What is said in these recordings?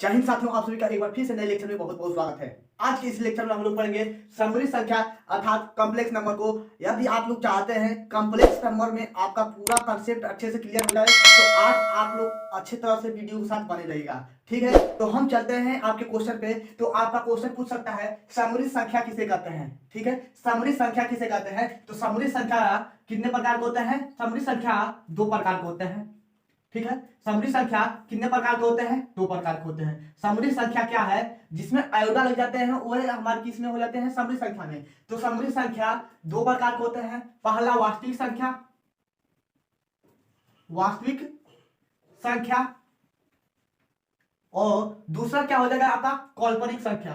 जय हिंद साथियों, आप सभी का एक बार फिर से नए लेक्चर में बहुत बहुत स्वागत है। आज के इस लेक्चर में हम लोग पढ़ेंगे समरी संख्या अर्थात कॉम्प्लेक्स नंबर को। यदि आप लोग चाहते हैं कॉम्प्लेक्स नंबर में आपका पूरा कॉन्सेप्ट अच्छे से क्लियर हो जाए तो आज आप लोग अच्छे तरह से वीडियो के साथ बने रहिएगा, ठीक है। तो हम चलते हैं आपके क्वेश्चन पे। तो आपका क्वेश्चन पूछ सकता है समरी संख्या किसे कहते हैं, ठीक है। समरी संख्या किसे कहते हैं, तो समरी संख्या कितने प्रकार के होते हैं? समरी संख्या दो प्रकार के होते हैं, ठीक है। समरी संख्या कितने प्रकार के होते हैं? दो प्रकार के होते हैं। समरी संख्या क्या है? जिसमें आयोडा लग जाते हैं वह हमारे किस में हो जाते हैं? समरी संख्या में। तो समरी संख्या दो प्रकार के होते हैं। पहला वास्तविक संख्या, वास्तविक संख्या, और दूसरा क्या हो जाएगा आपका? काल्पनिक संख्या,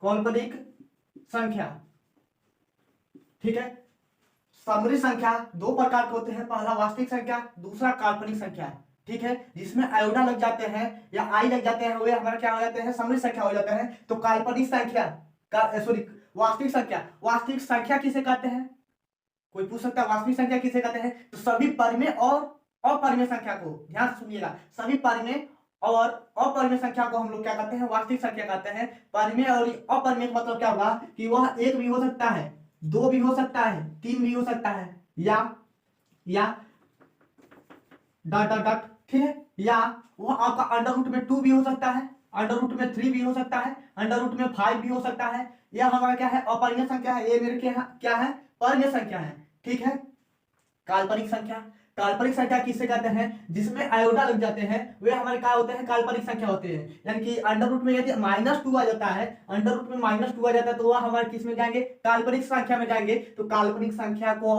काल्पनिक संख्या, ठीक है। समरी संख्या दो प्रकार के होते हैं। पहला वास्तविक संख्या, दूसरा काल्पनिक संख्या, ठीक है। जिसमें आयोडा लग जाते हैं या आई लग जाते हैं वे हमारे क्या हो जाते हैं? समरी संख्या हो जाते हैं। तो काल्पनिक संख्या का सॉरी वास्तविक संख्या, वास्तविक संख्या किसे कहते हैं? कोई पूछ सकता है वास्तविक संख्या किसे कहते हैं? तो सभी परिमेय और अपरिमेय संख्या को, ध्यान से सुनिएगा, सभी परिमेय और अपरिमेय संख्या को हम लोग क्या कहते हैं? वास्तविक संख्या कहते हैं। परिमेय और अपरिमेय का मतलब क्या होगा कि वह एक भी हो सकता है, दो भी हो सकता है, तीन भी हो सकता है, या डॉट डॉट डॉट, ठीक है। या वो आपका अंडर रूट में 2 भी हो सकता है, अंडर रूट में 3 भी हो सकता है, अंडर रूट में 5 भी हो सकता है। यह हमारा क्या है? अपरिमेय संख्या है। ये मेरे क्या है? परिमेय संख्या है, ठीक है। काल्पनिक संख्या, काल्पनिक संख्या किसे कहते हैं? जिसमें आयोडा लग जाते हैं वे हमारे क्या होते हैं? काल्पनिक संख्या होते हैं। यानी कि अंडर रूट में यदि -2 आ जाता है, अंडर रूट में -2 आ जाता है तो वह हमारे किस में जाएंगे? काल्पनिक संख्या में जाएंगे। तो काल्पनिक संख्या को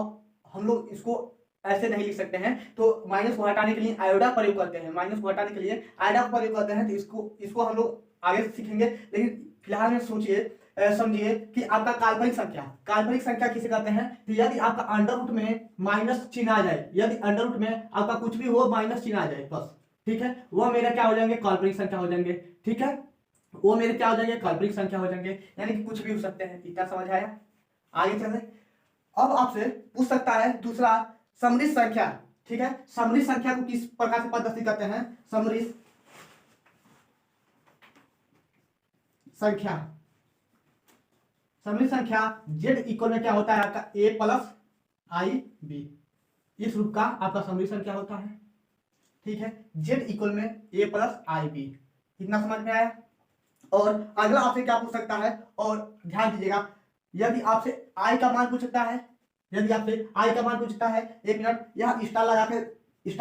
हम लोग इसको ऐसे नहीं लिख सकते हैं। तो माइनस को हटाने के लिए आयोडा प्रयोग करते हैं, माइनस को हटाने के लिए आयोडा प्रयोग करते हैं। तो इसको हम लोग आगे सीखेंगे, लेकिन फिलहाल में सोचिए, समझिए कि आपका काल्पनिक संख्या, काल्पनिक संख्या किसे कहते हैं? तो यदि आपका अंडर रूट में माइनस चिन्ह आ जाए, यदि अंडर रूट में आपका कुछ भी हो माइनस चिन्ह आ जाए बस, ठीक है, वो मेरा क्या हो जाएंगे? काल्पनिक संख्या हो जाएंगे, ठीक है। वो मेरे क्या हो जाएंगे? काल्पनिक संख्या हो जाएंगे। यानी कि कुछ भी हो सकते हैं। इतना समझ आया? आगे चले। अब आपसे पूछ सकता है दूसरा समरी संख्या, ठीक है। समरी संख्या को किस प्रकार से पद्धति करते हैं? समरी संख्या, समरी संख्या z इक्वल में क्या होता है आपका? a plus I B. इस रूप का आपका समरी संख्या होता है, ठीक है। z इक्वल में a प्लस आई बी। इतना समझ में आया? और अगला आपसे क्या पूछ सकता है? और ध्यान दीजिएगा, यदि आपसे i का मान पूछ सकता है, यदि आपसे i का मान पूछता है, एक मिनट, यह स्टार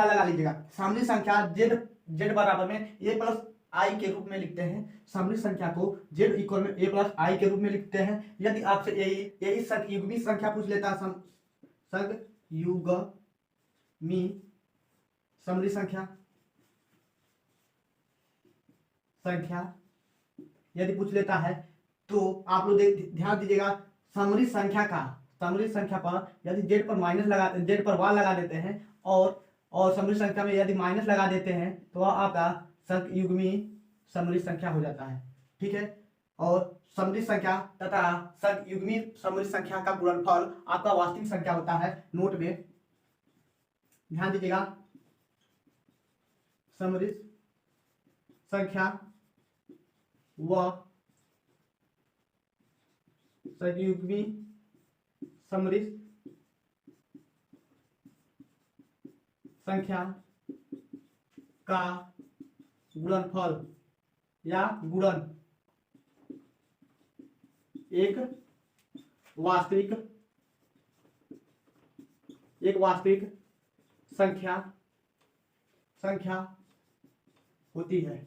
लगा लीजिएगा। समरी संख्या z बराबर में a प्लस आई के रूप में लिखते हैं। समरी संख्या को z इक्वल में a प्लस आई के रूप में लिखते हैं। यदि आपसे यही संयुग्मी संख्या पूछ लेता है, संयुग्मी समरी संख्या यदि पूछ लेता है तो आप लोग ध्यान दीजिएगा, समरी संख्या पर यदि z पर माइनस लगा, z पर 1 लगा देते हैं और समरी संख्या में यदि माइनस लगा देते हैं तो वह आपका संयुग्मी समरी संख्या हो जाता है, ठीक है। और समरी संख्या तथा संयुग्मी समरी संख्या का गुणनफल आपका वास्तविक संख्या होता है। नोट में ध्यान दीजिएगा, समरी संख्या व संयुग्मी समरी संख्या का गुणनफल या गुणन एक वास्तविक संख्या होती है,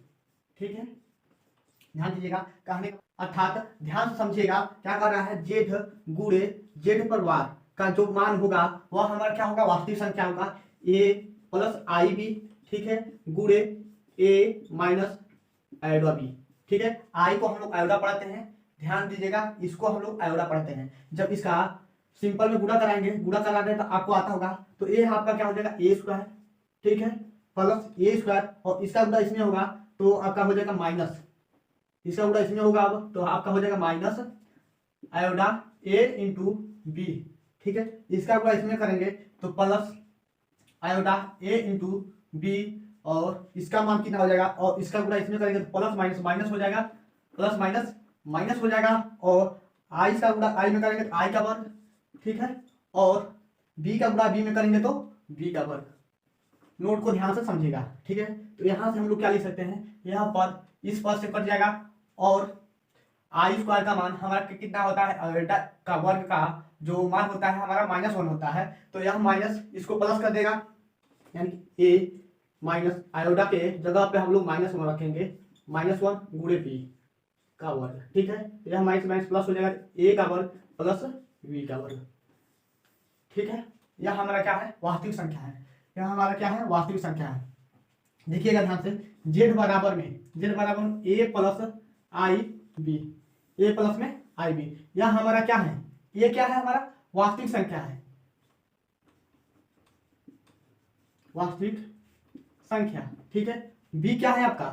ठीक है। ध्यान दीजिएगा, कहने अर्थात ध्यान समझिएगा, क्या कर रहा है? जेड गुणे जेड पर वार का जो मान होगा वह हमारा क्या होगा? वास्तविक संख्या होगा। ए प्लस आई बी, ठीक है, गुणे ए माइनस आयोडा बी, ठीक है। आई को हम लोग आयोडा पढ़ाते हैं, ध्यान दीजिएगा, इसको हम लोग आयोडा पढ़ाते हैं। जब इसका सिंपल में गुणा कराएंगे, गुणा कराने तो आपको आता होगा, तो ए आपका क्या हो जाएगा? ए स्क्वायर, ठीक है, प्लस ए स्क्वायर, और इसका गुणा इसमें होगा तो आपका हो जाएगा माइनस, इसका गुणा इसमें होगा अब तो आपका हो जाएगा माइनस आयोडा ए इंटू बी, ठीक है। इसका गुणा इसमें करेंगे तो प्लस आयोडा ए इंटू बी, और इसका मान कितना हो जाएगा, और इसका गुणा इसमें करेंगे तो प्लस माइनस माइनस हो जाएगा, प्लस माइनस माइनस हो जाएगा, और आई का गुणा आई में करेंगे तो आई का वर्ग, ठीक है, और बी का गुणा बी में करेंगे तो बी का वर्ग। नोट को ध्यान से समझिएगा, ठीक है। तो यहाँ से हम लोग क्या लिख सकते हैं, यहाँ पर इस पद से कट जाएगा, और आई स्क्वायर का मान हमारा कितना होता है, आयोटा का वर्ग का जो मान होता है हमारा -1 होता है, तो यह माइनस इसको प्लस कर देगा, यानी कि ए माइनस आयोडा के जगह पे हम लोग -1 रखेंगे, -1 गुणे बी का वर्ग, ठीक है। तो यह माइनस माइनस प्लस हो जाएगा, ए का वर्ग प्लस बी का वर्ग, ठीक है। यह हमारा क्या है, वास्तविक संख्या है, यह हमारा क्या है, वास्तविक संख्या है। देखिएगा ध्यान से, z बराबर में ए plus I B, A plus में आई बी, यह हमारा क्या है, ये क्या है, हमारा वास्तविक संख्या है, वास्तविक संख्या, ठीक है। बी क्या है आपका,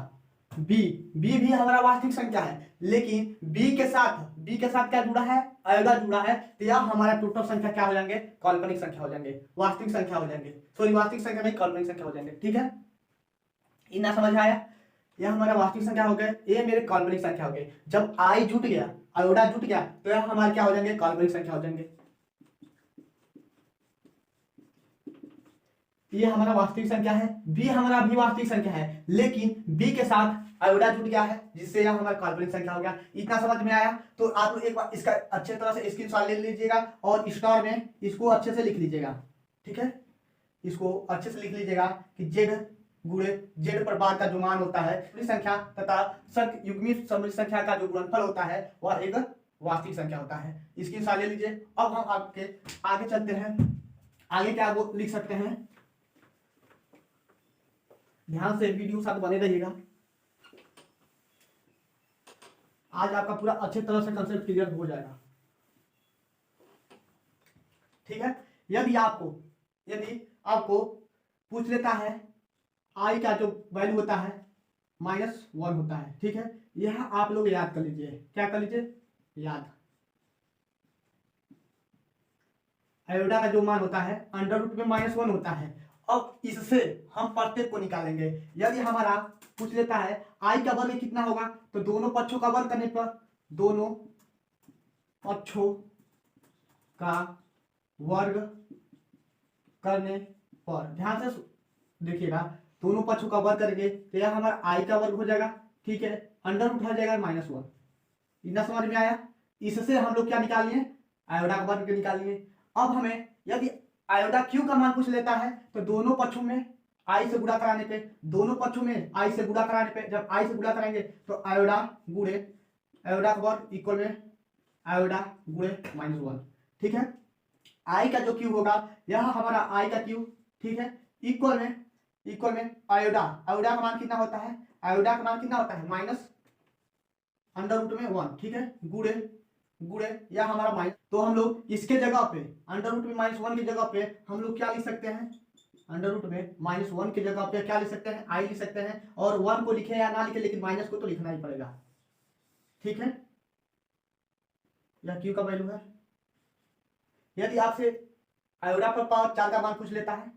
बी भी हमारा वास्तविक संख्या है, लेकिन बी के साथ क्या जुड़ा है, आयोडा जुड़ा है, तो यह हमारा टोटल संख्या क्या हो जाएंगे, काल्पनिक संख्या हो जाएंगे, वास्तविक संख्या हो जाएंगे, सॉरी वास्तविक संख्या नहीं काल्पनिक संख्या हो जाएंगे, ठीक है। इतना समझ आया, यह हमारा वास्तविक संख्या हो गया, ये मेरे काल्पनिक संख्या हो गए। जब आई जुट गया, आयोडा जुट गया, तो यह हमारे क्या हो जाएंगे, काल्पनिक संख्या हो जाएंगे। ये हमारा वास्तविक संख्या है, बी हमारा भी वास्तविक संख्या है, लेकिन बी के साथ आयोडा जुट गया है, जिससे यह हमारा काल्पनिक संख्या हो गया। इतना समझ में आया, तो आप लोग एक बार इसका अच्छे तरह से स्क्रीनशॉट ले लीजिएगा और स्टार में इसको अच्छे से लिख लीजिएगा, ठीक है। इसको अच्छे से लिख लीजिएगा कि जेड गुणे जेड पर बार का जो मान होता है संख्या तथा सक युग्मित समृद्ध संख्या का जो गुणनफल होता है वह एक वास्तविक संख्या होता है। स्क्रीनशॉट ले लीजिए। अब हम आपके आगे चलते हैं, आगे क्या वो लिख सकते हैं, ध्यान से वीडियो साथ बने रहिएगा। आज आपका पूरा अच्छे तरह से कंसेप्ट क्लियर हो जाएगा, ठीक है। यदि आपको पूछ लेता है आई का जो वैल्यू होता है -1 होता है, ठीक है, यह आप लोग याद कर लीजिए, क्या कर लीजिए, याद। आयोडा का जो मान होता है अंडर रूट में -1 होता है। अब इससे हम प्रत्येक को निकालेंगे। यदि हमारा पूछ लेता है आई का वर्ग कितना होगा, तो दोनों पक्षों का वर्ग करने पर, दोनों पक्षों का वर्ग करने पर, ध्यान से देखिएगा, दोनों पक्षों का वर्ग करेंगे तो यह हमारा आई का वर्ग हो जाएगा, ठीक है, अंडर रूट हो जाएगा -1। इतना समझ में आया। इससे हम लोग क्या निकाल लिए, आयोडा का वर्ग निकाल लिए। अब हमें यदि आयोडा क्यू का मान पूछ लेता है, तो दोनों पक्षों में आई से गुणा कराने पे, दोनों पक्षों में आई से गुणा कराने पे, जब आई से गुणा कराएंगे तो आयोडा गुणे आयोडा का वर्ग इक्वल में आयोडा गुणे -1, ठीक है। आई का जो क्यू होगा यह हमारा आई का क्यू, ठीक है, इक्वल में आयोडा का मान कितना होता है, आयोडा का मान कितना होता है -1, ठीक है, गुणे या हमारा माइनस। तो हम लोग इसके जगह पे अंडर रूट में -1 की जगह पे हम लोग क्या लिख सकते हैं, अंडर रूट में -1 की जगह पे क्या लिख सकते हैं, आई लिख सकते हैं। और 1 को लिखे या ना लिखे, लेकिन माइनस को तो लिखना ही पड़ेगा, ठीक है। यह क्यू का वैल्यू है। यदि आपसे आयोडा पर पावर 4 का मान पूछ लेता है,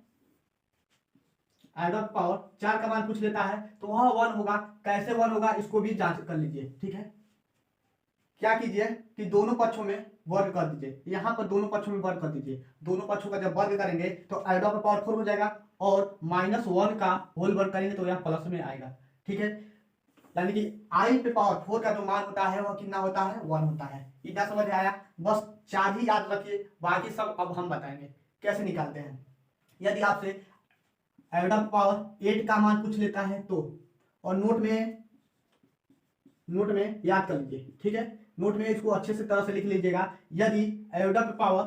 आयोडा पर पावर 4 का मान पूछ लेता है, तो वह 1 होगा। कैसे 1 होगा इसको भी जांच कर लीजिए, ठीक है। क्या कीजिए कि दोनों पक्षों में वर्ग कर दीजिए, यहाँ पर दोनों पक्षों में वर्ग कर दीजिए। दोनों पक्षों का जब वर्ग करेंगे तो आयोडा पर पावर 4 हो जाएगा, और -1 का होल वर्ग करेंगे तो यह प्लस में आएगा, ठीक है। यानी कि आई पे पावर 4 का जो मान होता है वह कितना होता है, 1 होता है। इतना समझ में आया। बस 4 ही याद रखिए, बाकी सब अब हम बताएंगे कैसे निकालते हैं। यदि आपसे आयोडा पर पावर 8 का मान पूछ लेता है तो, और नोट में याद कर लीजिए, ठीक है, नोट में इसको अच्छे से तरह से लिख लीजिएगा। यदि आयोडा पे पावर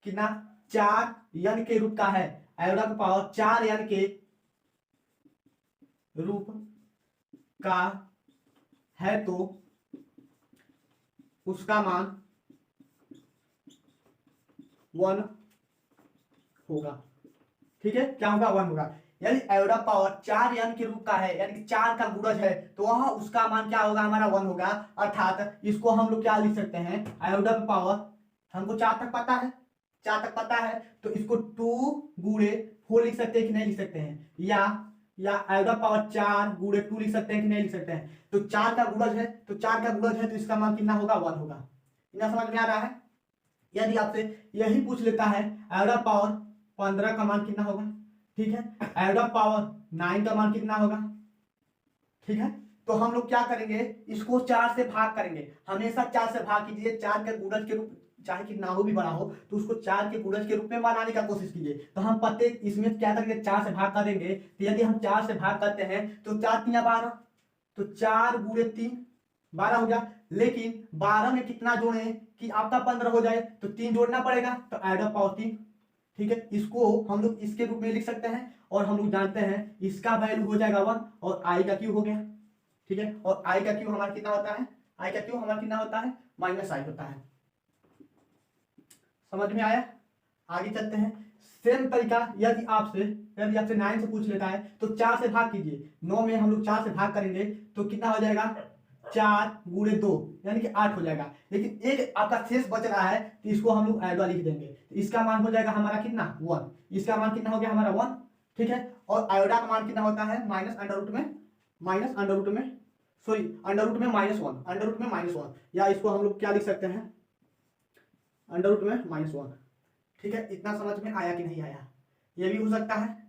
कितना 4 n के रूप का है, आयोडा पे पावर 4 n के रूप का है, तो उसका मान 1 होगा, ठीक है। क्या होगा, 1 होगा। यदि आयोडा पावर 4 n के रूप का है, यानी कि 4 का गुणज है, तो वह उसका मान क्या होगा, हमारा 1 होगा। अर्थात इसको हम लोग क्या लिख सकते हैं, आयोडा पावर, हमको 4 तक पता है, तो इसको 2 गुणे 4 लिख सकते हैं कि नहीं लिख सकते हैं, या या आयोडा पावर 4 गुणे 2 लिख सकते हैं कि नहीं लिख सकते हैं? तो 4 का गुणज है, तो 4 का गुणज है तो इसका मान कितना होगा? 1 होगा। इतना समझ में आ रहा है? यदि आपसे यही पूछ लेता है आयोडा पावर 15 का मान कितना होगा, ठीक है, आयोडा पावर 9 का मान कितना होगा, ठीक है, तो हम लोग क्या करेंगे, इसको 4 से भाग करेंगे। हमेशा 4 से भाग कीजिए, 4 के गुणज के रूप चाहे कितना हो भी बड़ा हो तो उसको 4 के गुणज के रूप में बनाने का कोशिश कीजिए। तो हम प्रत्येक इसमें क्या करेंगे, 4 से भाग करेंगे। तो यदि हम 4 से भाग करते हैं तो 4 3 12, तो 4 गुणे 3 12 हो गया। लेकिन 12 में कितना जोड़े कि आपका 15 हो जाए, तो 3 जोड़ना पड़ेगा, तो आयोडा पावर 3, ठीक है। इसको हम लोग इसके रूप में लिख सकते हैं और हम लोग जानते हैं इसका वैल्यू हो जाएगा 1 और आई का क्यू हो गया, ठीक है। और आई का क्यू हमारा कितना होता है, आई का क्यू हमारा कितना होता है, माइनस आई होता है। समझ में आया? आगे चलते हैं। सेम तरीका यदि आपसे 9 से पूछ लेता है तो 4 से भाग कीजिए। 9 में हम लोग 4 से भाग करेंगे तो कितना हो जाएगा, 4 गुणे 2 यानी कि 8 हो जाएगा। लेकिन एक आपका शेष बच रहा है तो इसको हम लोग आयोडा लिख देंगे। तो इसका मान हो जाएगा हमारा कितना, 1। इसका मान कितना हो गया हमारा 1, ठीक है। और आयोडा का मान कितना होता है, माइनस अंडर रूट में -1, अंडर रूट में -1, या इसको हम लोग क्या लिख सकते हैं, अंडर रूट में -1, ठीक है। इतना समझ में आया कि नहीं आया? ये भी हो सकता है,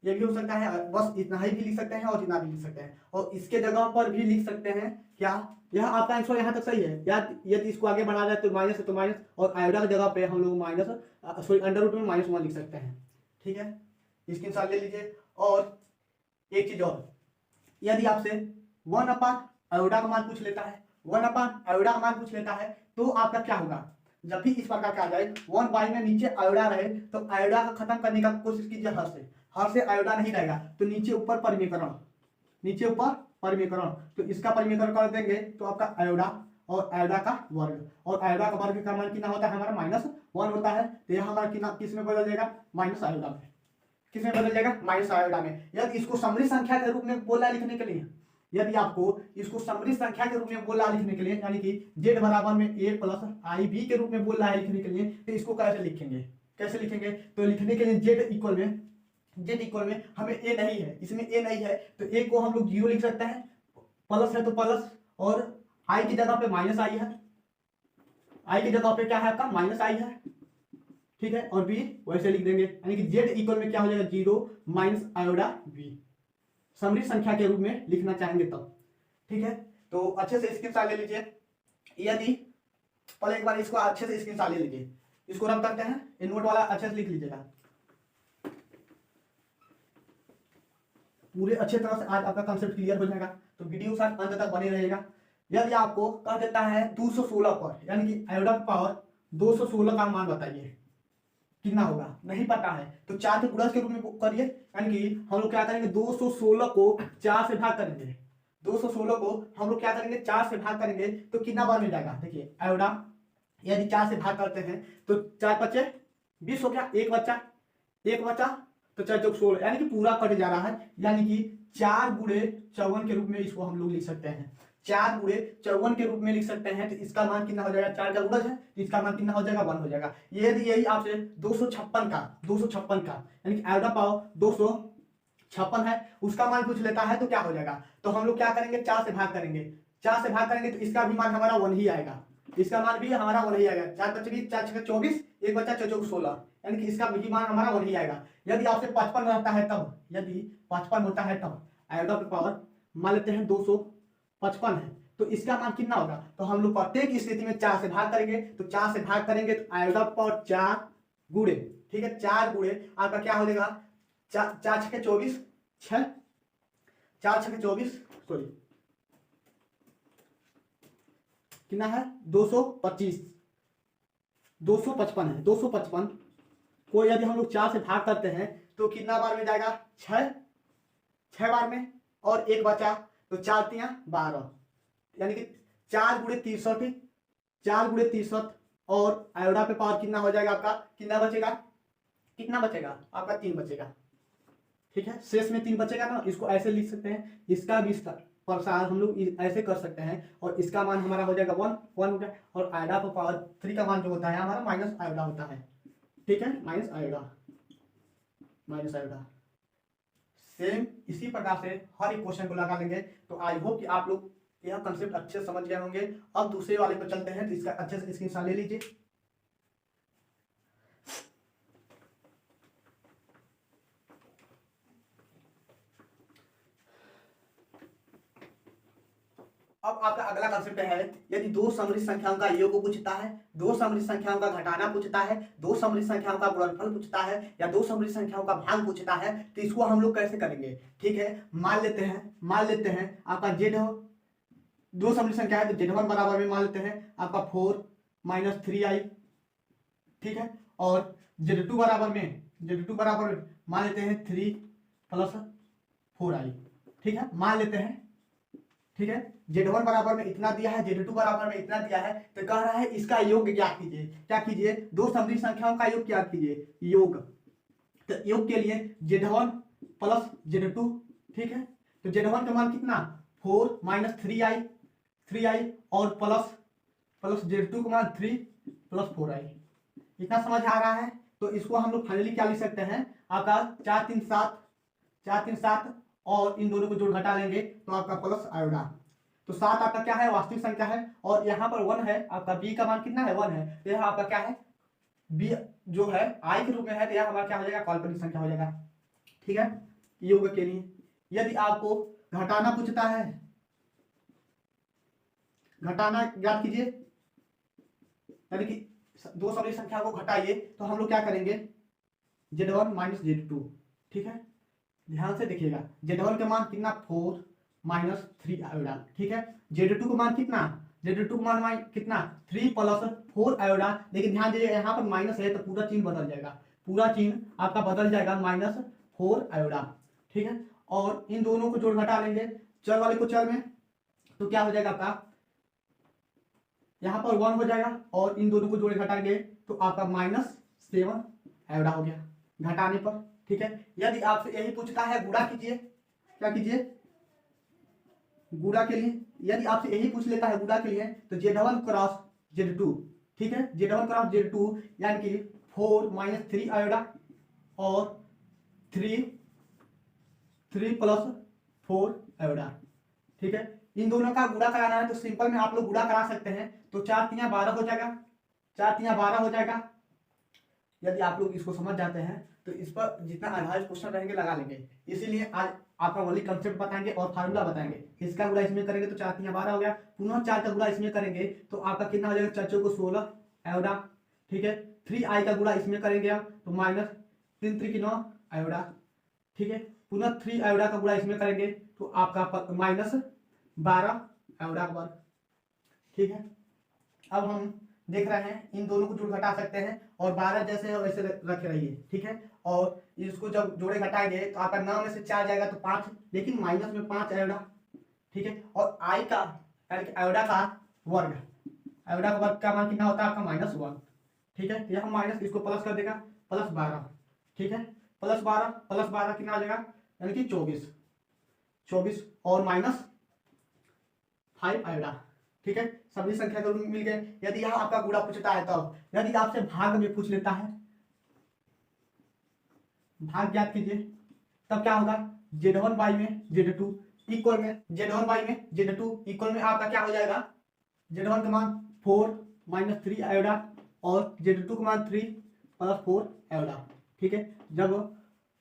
ये भी हो सकता है, बस इतना ही भी लिख सकते हैं और इतना भी लिख सकते हैं, और इसके जगह पर भी लिख सकते हैं क्या, यह आपका आंसर यहाँ तक सही है। या यदि इसको आगे बढ़ा जाए तो माइनस है तो माइनस, और आयोडा की जगह पे हम लोग अंडर रूट में -1 लिख सकते हैं, ठीक है। स्क्रीनशॉट ले लीजिए। और एक चीज और, यदि आपसे 1/, आयोडा का मान पूछ लेता है, 1/, आयोडा का मान पूछ लेता है, तो आपका क्या होगा, जब भी इस प्रकार का आ जाए 1/, में नीचे आयोडा रहे तो आयोडा का खत्म करने का कोशिश कीजिए हर से आयोडा नहीं रहेगा तो नीचे ऊपर परिमीकरण, तो इसका परिमीकरण कर देंगे तो आपका आयोडा और आयोडा का वर्ग, और आयोडा का वर्ग का मान कितना होता है हमारा, -1 होता है। तो यह हमारा कितना किस में बदल जाएगा, माइनस आयोडा में। किस में बदल जाएगा, माइनस आयोडा में। यदि इसको समरी संख्या के रूप में बोला लिखने के लिए, यदि आपको इसको समरी संख्या के रूप में बोला लिखने के लिए, यानी कि z बराबर में a प्लस आई बी के रूप में बोल रहा है लिखने के लिए, तो इसको कैसे लिखेंगे, तो लिखने के लिए z इक्वल में हमें a नहीं है, इसमें a नहीं है तो a को हम लोग 0 लिख सकते हैं, प्लस है तो प्लस, और i की जगह पे माइनस आई है, i की जगह पे क्या है आपका, माइनस आई है, ठीक है। और b वैसे लिख देंगे, यानी कि z इक्वल में क्या हो जाएगा, 0 माइनस आयोडा b, समरी संख्या के रूप में लिखना चाहेंगे तब, ठीक है। तो अच्छे से स्क्रीनशॉट ले लीजिए। यदि पहले एक बार इसको अच्छे से स्क्रीनशॉट ले लीजिए, इसको रब करते हैं, ये नोट वाला अच्छे से लिख लीजिएगा, पूरे अच्छे तरह से आज आपका कंसेप्ट क्लियर हो जाएगा। तो वीडियो साथ अंत तक बने रहेगा। यदि आपको कह देता है 216 पर, यानी कि आयोडा पावर 216 का मान बताइए कितना होगा, नहीं पता है तो 4 के गुणज के रूप में करिए, यानी कि हम लोग क्या करेंगे, 216 को 4 से भाग करेंगे, 216 को हम लोग क्या करेंगे, 4 से भाग करेंगे तो कितना बार मिल जाएगा, देखिए आयोडा यदि 4 से भाग करते हैं तो 4 बचे 20 हो गया, एक बचा तो 4 चौक 16, यानी कि पूरा कट जा रहा है, यानी कि 4 गुणे 54 के रूप में इसको हम लोग लिख सकते हैं, 4 गुणे 54 के रूप में लिख सकते हैं। तो इसका मान कितना हो जाएगा, 4 का गुणज है तो इसका मान कितना हो जाएगा, 1 हो जाएगा। यदि आपसे 256 का यानी कि आयोडा पावर 256 है, उसका मान पूछ लेता है तो क्या हो जाएगा, तो हम लोग क्या करेंगे, 4 से भाग करेंगे, 4 से भाग करेंगे तो इसका भी मान हमारा 1 ही आएगा, इसका मान भी हमारा 1 ही आएगा। 4 बचे 20, 4 छके 24, एक बचा 4 चौक 16, यानी कि इसका भी मान हमारा 1 ही आएगा। यदि आपसे 55 रहता है तब, यदि 55 होता है तब आयोडा पे पावर मान लेते हैं 255 है तो इसका मान कितना होगा, तो हम लोग प्रत्येक स्थिति में 4 से भाग करेंगे, तो 4 से भाग करेंगे तो आयोडा पावर 4 गुणे, ठीक है, 4 गुणे आपका क्या हो जाएगा, 4 छके 24, 4 छके 24 सॉरी कितना है, 255 है, 255 को यदि हम लोग 4 से भाग करते हैं तो कितना बार में जाएगा, 6 बार में, और एक बचा तो 4 3 12, यानी कि 4 गुणे 63, और आयोडा पे पावर कितना हो जाएगा आपका, कितना बचेगा आपका 3 बचेगा, ठीक है। शेष में 3 बचेगा ना, इसको ऐसे लिख सकते हैं, इसका भी प्रसार हम लोग ऐसे कर सकते हैं, और इसका मान हमारा हो जाएगा 1 हो गया, और आयोडा पे पावर 3 का मान जो होता है हमारा माइनस आयोडा होता है, ठीक है, माइनस आयोडा। सेम इसी प्रकार से हर एक क्वेश्चन को लगा लेंगे। तो आई होप कि आप लोग यह कंसेप्ट अच्छे से समझ गए होंगे। अब दूसरे वाले पर चलते हैं, तो इसका अच्छे से स्क्रीनशॉट ले लीजिए। अब आपका अगला कंसेप्ट है, यदि दो समृद्ध संख्याओं का योग पूछता है, दो समृद्ध संख्याओं का घटाना पूछता है, दो समृद्ध संख्याओं का गुणनफल पूछता है, या दो समृद्ध संख्याओं का भाग पूछता है, तो इसको हम लोग कैसे करेंगे। ठीक है, मान लेते हैं आपका जेड हो, दो समृद्ध संख्या है तो जेड1 बराबर में मान लेते हैं आपका 4 - 3i। ठीक है, और जेड2 बराबर में मान लेते हैं 3 + 4i। ठीक है, मान लेते हैं। ठीक है, Z1 बराबर में इतना दिया है, Z2 बराबर में इतना दिया है, तो कह रहा है इसका योग ज्ञात कीजिए। क्या कीजिए, दो समृद्ध संख्याओं का योग ज्ञात कीजिए, योग। तो योग के लिए Z1 + Z2। ठीक है, तो Z1 का मान कितना 4 - 3i और प्लस Z2 का मान 3 + 4i। इतना समझ आ रहा है। तो इसको हम लोग फाइनली क्या लिख सकते हैं, आपका 4 3 7 और इन दोनों को जोड़ घटा लेंगे तो आपका प्लस आएगा। तो 7 आपका क्या है, वास्तविक संख्या है, और यहाँ पर 1 है, आपका b का मान कितना है 1 है, तो यहाँ आपका क्या है b जो है i के रूप में है, तो यहाँ हमारा क्या हो जाएगा, काल्पनिक संख्या हो जाएगा। ठीक है, योग के लिए यदि आपको घटाना पूछता है, घटाना ज्ञात कीजिए, यानी कि दो समृद्ध संख्या को घटाइए, तो हम लोग क्या करेंगे, Z1 - Z2। ठीक है, ध्यान से देखिएगा, Z1 का मान कितना 4 - 3 आयोडा। ठीक है, Z2 का मान कितना, Z2 का मान कितना 3 + 4 आयोडा। लेकिन ध्यान दीजिएगा यहाँ पर माइनस है तो पूरा चिन्ह बदल जाएगा, पूरा चिन्ह आपका बदल जाएगा -4 आयोडा। ठीक है, और इन दोनों को जोड़ घटा लेंगे, चर वाले को चर में, तो क्या हो जाएगा आपका, यहाँ पर 1 हो जाएगा, और इन दोनों को जोड़े घटाएंगे तो आपका -7 आयोडा हो गया घटाने पर। ठीक है, यदि आपसे यही पूछता है गुणा कीजिए, क्या कीजिए, गुणा के लिए यदि आपसे यही पूछ लेता है गुणा के लिए, तो Z1 क्रॉस Z2। ठीक है, Z1 क्रॉस Z2 यानी कि 4 - 3 आयोडा और 3 + 4 आयोडा। ठीक है, इन दोनों का गुणा कराना है तो सिंपल में आप लोग गुणा करा सकते हैं, तो 4 × 12 हो जाएगा, 4 × 12 हो जाएगा। यदि आप लोग इसको समझ जाते हैं तो इस पर जितना आधारित क्वेश्चन रहेंगे लगा लेंगे। इसीलिए आज आपका वही कंसेप्ट बताएंगे और फार्मूला बताएंगे। इसका गुणा इसमें करेंगे तो 4 × 12 हो गया, पुनः 4 का गुणा इसमें करेंगे तो आपका कितना हो जाएगा, 4 × 16 आयोडा। ठीक है, 3i का गुणा इसमें करेंगे आप तो -3 × 9 आयोडा। ठीक है, पुनः 3 आयोडा का गुणा इसमें करेंगे तो आपका -12 आयोडा वर्ग। ठीक है, अब हम देख रहे हैं इन दोनों को जोड़ घटा सकते हैं, और 12 जैसे है वैसे रखे रहिए। ठीक है, और इसको जब जोड़े घटाएंगे तो आपका 9 में से 4 जाएगा तो 5, लेकिन माइनस में 5 आयोडा। ठीक है, और आई का यानी कि आयोडा का वर्ग, आयोडा का वर्ग का मान कितना होता है आपका -1। ठीक है, यहाँ माइनस इसको प्लस कर देगा, +12। ठीक है, +12 कितना आ जाएगा, यानी कि 24 और -5 आयोडा। ठीक है, सभी संख्या के रूप में मिल गए। यदि यहाँ आपका गुणा पूछता है तब, यदि आपसे भाग में पूछ लेता है, भाग ज्ञात कीजिए, तब क्या होगा, Z1 में Z2 इक्वल में Z1 इक्वल में आपका क्या हो जाएगा, Z1 का मान 4 - 3 आयोडा और Z2 का मान 3 + 4 आयोडा। ठीक है,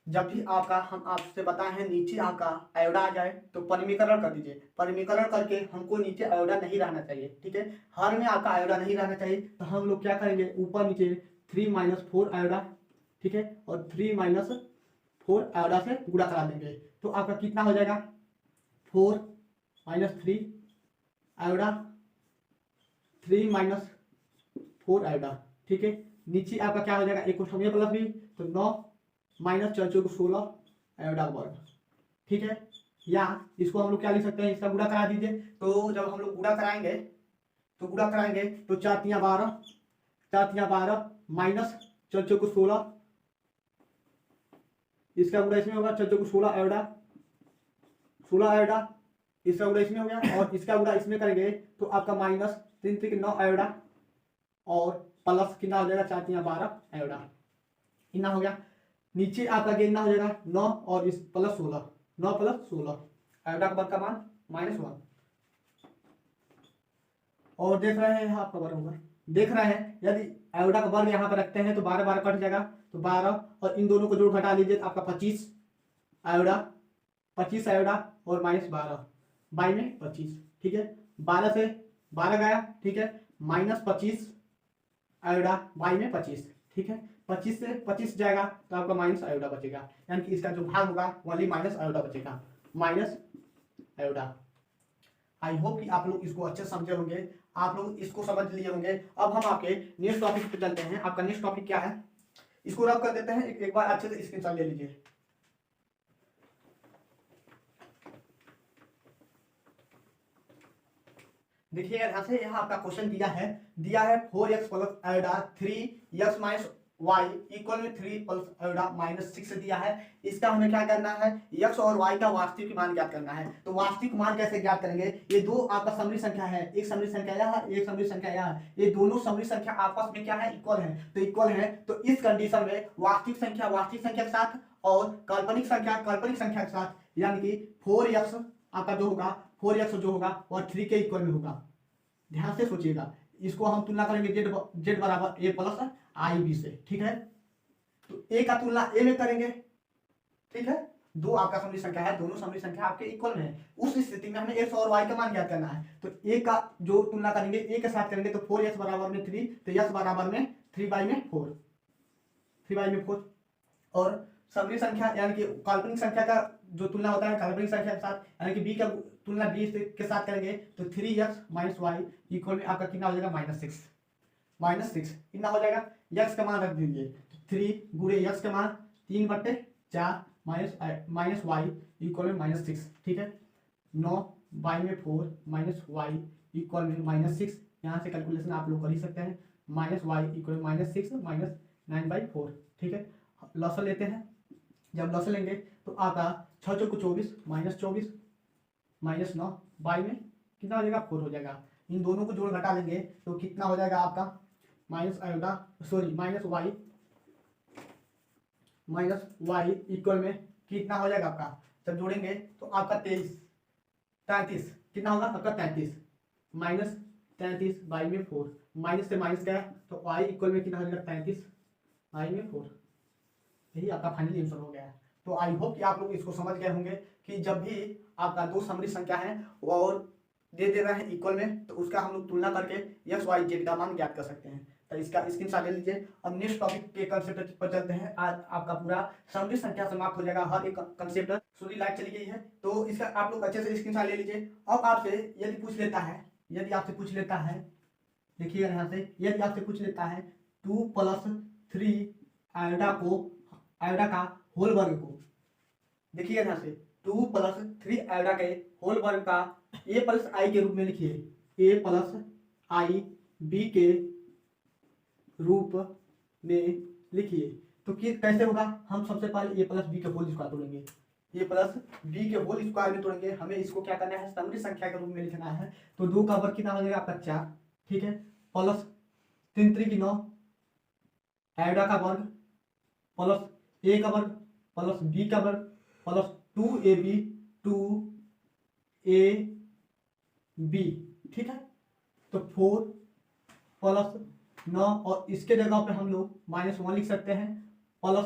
जब भी आपका हम आपसे बताए हैं नीचे आपका आयोडा आ जाए तो परिमीकरण कर दीजिए, परिमीकरण करके हमको नीचे आयोडा नहीं रहना चाहिए। ठीक है, हर में आपका आयोडा नहीं रहना चाहिए, तो हम लोग क्या करेंगे, ऊपर नीचे 3 - 4 आयोडा। ठीक है, और 3 - 4 आयोडा से गुणा करा देंगे तो आपका कितना हो जाएगा, 4 - 3 आयोडा, 3 - 4 आयोडा। ठीक है, नीचे आपका क्या हो जाएगा, एक प्लस भी तो 9 -4 × 16 आयोडा वर्ग। ठीक है, या इसको हम लोग क्या लिख सकते हैं, इसका गुणा करा दीजिए। तो जब हम लोग गुणा कराएंगे तो 4 × 12 -4 × 16, इसका गुणा इसमें होगा 4 × 16 आयोडा, 16 आयोडा, इसका गुणा इसमें हो गया, और इसका गुणा इसमें करेंगे तो आपका -3 × 9 आयोडा और प्लस कितना हो जाएगा, 4 × 12 आयोडा। इतना हो गया, नीचे आपका कितना हो जाएगा 9 और इस +16। 9 प्लस 16, आयोडा का वर्ग का मान -1। और देख रहे हैं यहाँ आपका वर्ग होगा, देख रहे हैं यदि आयोडा का वर्ग यहाँ पर रखते हैं तो 12 12 कट जाएगा, तो 12 और इन दोनों को जोड़ घटा लीजिए तो आपका 25 आयोडा, 25 आयोडा और -12, 22 में 25, ठीक है। 12 से 12 गया, ठीक है, -25 आयोडा, 22 में 25, ठीक है। 25 से 25 जाएगा तो आपका माइनस आयोडा बचेगा, यानी कि इसका जो भाग होगा वाली माइनस आयोडा बचेगा, माइनस आयोडा। आई होप कि आप लोग इसको अच्छे से समझे होंगे, आप लोग इसको समझ लिए होंगे। अब हम आपके नेक्स्ट टॉपिक पे चलते हैं। आपका नेक्स्ट टॉपिक क्या है, इसको रब कर देते हैं, एक बार अच्छे से स्क्रीनशॉट ले लीजिए। देखिएगा ध्यान से, यहाँ आपका क्वेश्चन दिया है 4x प्लस आयोडा 3x माइनस y इक्वल में 3 प्लस आयोडा -6 दिया है। इसका हमें क्या करना है, x और y का वास्तविक मान ज्ञात करना है। तो वास्तविक मान कैसे ज्ञात करेंगे, ये दो आपका समरी संख्या है, एक समरी संख्या यह है, एक समरी संख्या यह है, ये दोनों समरी संख्या आपस में क्या है, इक्वल है। तो इक्वल है तो इस कंडीशन में वास्तविक संख्या के साथ और काल्पनिक संख्या के साथ, यानी कि 4x आपका जो होगा 4x जो होगा और 3 के इक्वल में होगा। ध्यान से सोचिएगा, इसको हम तुलना करेंगे z बराबर a प्लस आई बी से, ठीक है। तो a का तुलना a में करेंगे, ठीक है। दो आपका समरी संख्या है, दोनों समरी संख्या आपके इक्वल में है। उस स्थिति में हमें x और y का मान ज्ञात करना है। तो a का जो तुलना करेंगे a के साथ करेंगे तो 4x बराबर में 3, तो x बराबर में 3/4, 3/4। और समरी संख्या यानी कि काल्पनिक संख्या का जो तुलना होता है काल्पनिक संख्या के साथ, यानी कि b का तुलना b के साथ करेंगे तो 3x माइनस वाई इक्वल में आपका कितना हो जाएगा, -6 कितना हो जाएगा, x का मान रख दीजिए, 3 गुणे x का मान 3/4 माइनस वाई इक्वल में -6, ठीक है। 9/4 माइनस वाई इक्वल में -6, यहाँ से कैलकुलेशन आप लोग कर ही सकते हैं, -y इक्वल -6 माइनस 9/4, ठीक है। लॉस लेते हैं, जब लॉस लेंगे तो आपका 6 चौको 24 -24 -9 बाई में कितना हो जाएगा, 4 हो जाएगा। इन दोनों को जोड़ घटा लेंगे तो कितना हो जाएगा आपका माइनस वाई इक्वल में कितना हो जाएगा आपका, जब जोड़ेंगे तो आपका 33 कितना होगा आपका 33 -33/4, माइनस से माइनस गया तो y इक्वल में कितना हो जाएगा 33/4। यही आपका फाइनल आंसर हो गया है। तो आई होप कि आप लोग इसको समझ गए होंगे कि जब भी आपका दो समरी संख्या है और दे रहा है इक्वल में, तो उसका हम लोग तुलना करके x y z का मान ज्ञात कर सकते हैं। तो इसका स्क्रीनशॉट ले लीजिए। अब नेक्स्ट टॉपिक के कंसेप्ट पर चलते हैं। आज आपका पूरा समरी संख्या समाप्त हो जाएगा, हर एक कंसेप्ट सूर्य लाइट चली गई है, तो इसका आप लोग अच्छे से स्क्रीनशॉट ले लीजिए। अब आपसे यदि आपसे पूछ लेता है, देखिएगा यहाँ से, यदि आपसे पूछ लेता है 2 + 3 आयोडा का होल वर्ग को, देखिए यहाँ से 2 + 3 आयोडा के होल वर्ग का a + i के रूप में लिखिए, a + i b के रूप में लिखिए। तो कैसे होगा, हम सबसे पहले a + b के होल स्क्वायर तोड़ेंगे, a + b के होल स्क्वायर में तोड़ेंगे। हमें इसको क्या करना है, समरी संख्या के रूप में लिखना है। तो 2 का वर्ग कितना हो जाएगा आपका 4, ठीक है, प्लस 3 × 3 = 9 आयोडा का वर्ग प्लस a का वर्ग प्लस b का वर्ग प्लस 2ab, ठीक है। तो 4 + 9 और इसके जगह पे हम लोग -1 लिख सकते हैं, प्लस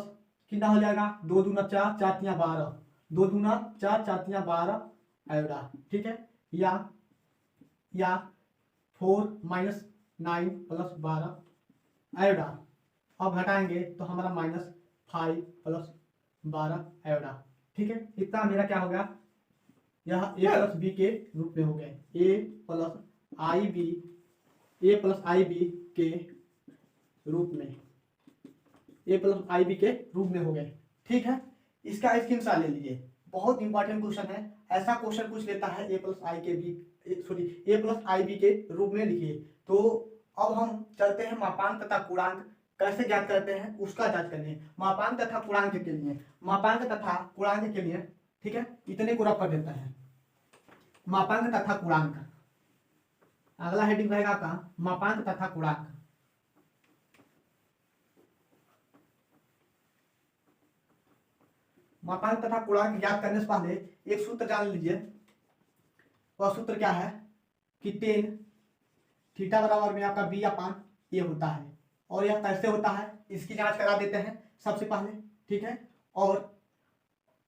कितना हो जाएगा 2 दूना 4 4 तिया 12, 2 दूना 4 4 तिया 12 आयोडा, ठीक है। या 4 - 9 + 12 आयोडा। अब घटाएंगे तो हमारा -5 + 12 आयोडा, ठीक है। इतना मेरा क्या हो गया, यह a + b के रूप में हो गए, a + ib के रूप में, a + ib के रूप में हो गए, ठीक है। इसका स्क्रीनशॉट ले लीजिए, बहुत इंपॉर्टेंट क्वेश्चन है। ऐसा क्वेश्चन पूछ लेता है a + ib के रूप में लिखिए। तो अब हम चलते हैं मापांक तथा पूर्णांक कैसे ज्ञात करते हैं उसका जांच करने। मापांक तथा पूर्णांक के लिए, ठीक है, इतने को रख कर देता है, मापांक तथा पूर्णांक। अगला हेडिंग रहेगा आपका मापांक तथा पूर्णांक। मापांक तथा पूर्णांक ज्ञात करने से पहले एक सूत्र जान लीजिए। वह सूत्र क्या है कि टेन थीटा बराबर में आपका बी अपान ए होता है। और यह कैसे होता है इसकी जांच करा देते हैं सबसे पहले, ठीक है। और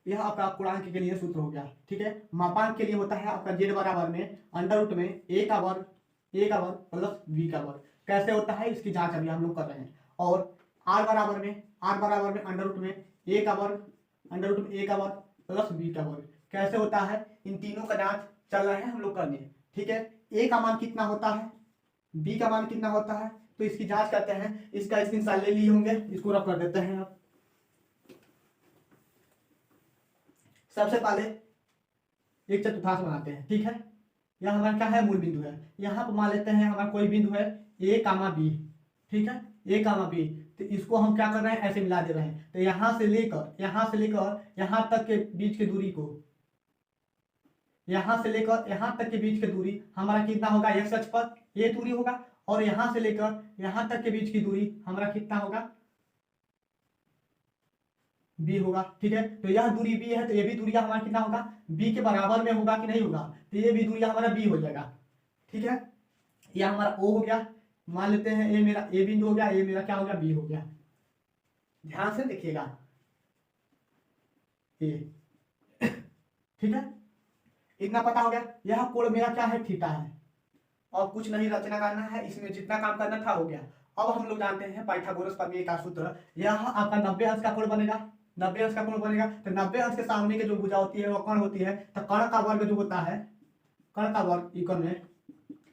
यह आपका पूर्णांक के लिए सूत्र हो गया, ठीक है। मापांक के लिए होता है आपका जेड बराबर में अंडर रूट में ए का वर्ग प्लस बी का वर्ग। कैसे होता है इसकी जांच अभी हम लोग कर रहे हैं। और आर बराबर में अंडर रूट में ए का वर्ग प्लस बी का वर्ग। कैसे होता है इन तीनों का जांच चल रहे हैं हम लोग करने, ठीक है। ए का मान कितना होता है, बी का मान कितना होता है, तो इसकी जांच करते हैं। इसका स्क्रीनशॉट ले लिए होंगे, इसको रफ कर देते हैं आप। सबसे पहले एक चतुर्थांश बनाते हैं, ठीक है। यह हमारा क्या है, मूल बिंदु है। यहाँ पर मान लेते हैं हमारा कोई बिंदु है ए कामा बी, ठीक है, ए कामा बी। तो इसको हम क्या कर रहे हैं, ऐसे मिला दे रहे हैं। तो यहाँ से लेकर यहाँ तक के बीच की दूरी को, यहाँ से लेकर यहाँ तक के बीच की दूरी हमारा कितना होगा, एक्स अक्ष पर ये दूरी होगा। और यहाँ से लेकर यहाँ तक के बीच की दूरी हमारा कितना होगा, बी होगा, ठीक है। तो यह दूरी बी है, तो ये भी दूरी हमारा कितना होगा, बी के बराबर में होगा कि नहीं होगा, तो ये भी दूरी हमारा बी हो जाएगा, ठीक है। यह हमारा ओ हो गया, मान लेते हैं ये मेरा ए बिंदु हो गया, ये मेरा क्या हो गया, बी हो गया। ध्यान से देखिएगा ये, ठीक है। इतना पता हो गया। यह कोण मेरा क्या है, थीटा है। और कुछ नहीं रचना करना है, इसमें जितना काम करना था हो गया। अब हम लोग जानते हैं पाइथागोरस प्रमेय का सूत्र। यह आपका 90 अंश का कोण बनेगा, 90 अंश का कोण बनेगा। तो 90 अंश के सामने की जो भुजा होती है वो कर्ण होती है। तो कर्ण का वर्ग जो होता है, कर्ण का वर्ग इक्वल में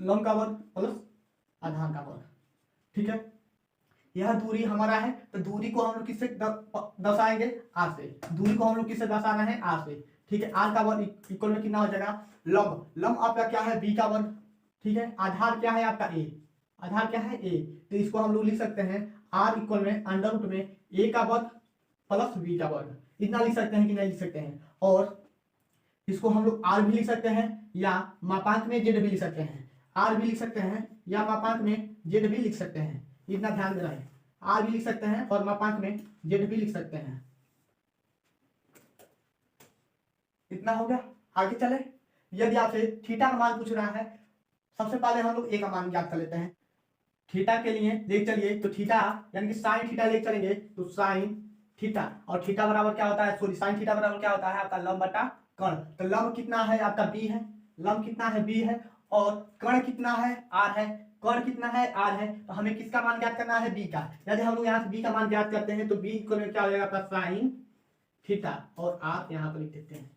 लंब का वर्ग प्लस आधार का वर्ग, ठीक है। यह दूरी हमारा है, तो दूरी को हम लोग किससे दर्शाएंगे, आर से। दूरी को हम लोग किससे दर्शाना है, आर से, ठीक है। आर का वर्ग इक्वल में कितना हो जाएगा, लंब आपका क्या है, बी का वर्ग, ठीक है। आधार क्या है आपका ए, आधार क्या है ए। तो इसको हम लोग लिख सकते हैं आर इक्वल में अंडर रूट में ए का वर्ग प्लस बी का वर्ग। इतना लिख सकते हैं कि नहीं लिख सकते हैं। और इसको हम लोग आर भी लिख सकते हैं या मापांक में जेड भी लिख सकते हैं। आर भी लिख सकते हैं या मापांक में जेड भी लिख सकते हैं, इतना ध्यान देना है। आर भी लिख सकते हैं और मापांक में जेड भी लिख सकते हैं। इतना हो गया। आगे चले, यदि आपसे थीटा का मान पूछ रहा है, सबसे पहले हम लोग ए का मान ज्ञात कर लेते हैं। थीटा के लिए देख चलिए, तो थीटा यानी कि साइन थीटा ले चलेंगे, तो साइन थीटा। और थीटा बराबर क्या होता है, सॉरी साइन थीटा बराबर क्या होता है आपका लंब बटा कर्ण। तो लंब कितना है आपका बी है, लंब कितना है बी है, और कर्ण कितना है आर है, कर्ण कितना है आर है। तो हमें किसका मान ज्ञात करना है, बी का। यदि हम लोग यहाँ से बी का मान ज्ञात करते हैं तो बी इक्वल में क्या हो जाएगा आपका साइन थीटा, और आर यहाँ पर लिख देते हैं,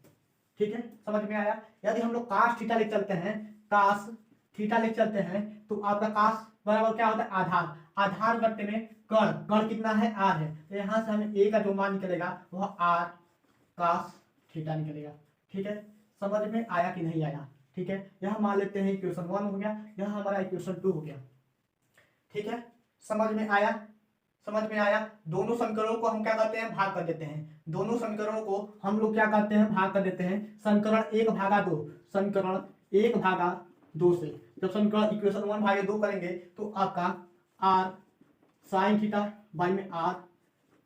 ठीक है। समझ में आया। यदि हम लोग कास थीटा ले चलते हैं, कास थीटा ले चलते हैं, तो आपका कास बराबर क्या होता है, आधार। आधार बट्टे में कर्ण, कर्ण कितना है आर है। तो यहाँ से हमें ए का जो मान निकलेगा वह आर कास थीटा निकलेगा, ठीक है। समझ में आया कि नहीं आया, ठीक है। यह मान लेते हैं इक्वेशन 1 हो गया, यह हमारा इक्वेशन 2 हो गया, ठीक है। समझ में आया, समझ में आया। दोनों समीकरणों को हम क्या करते हैं, भाग कर देते हैं। दोनों समीकरणों को हम लोग क्या करते हैं, भाग कर देते हैं। समीकरण 1/2, समीकरण 1/2 से जब समीकरण इक्वेशन 1/2 करेंगे तो आपका आर साइन थीटा बाई में आर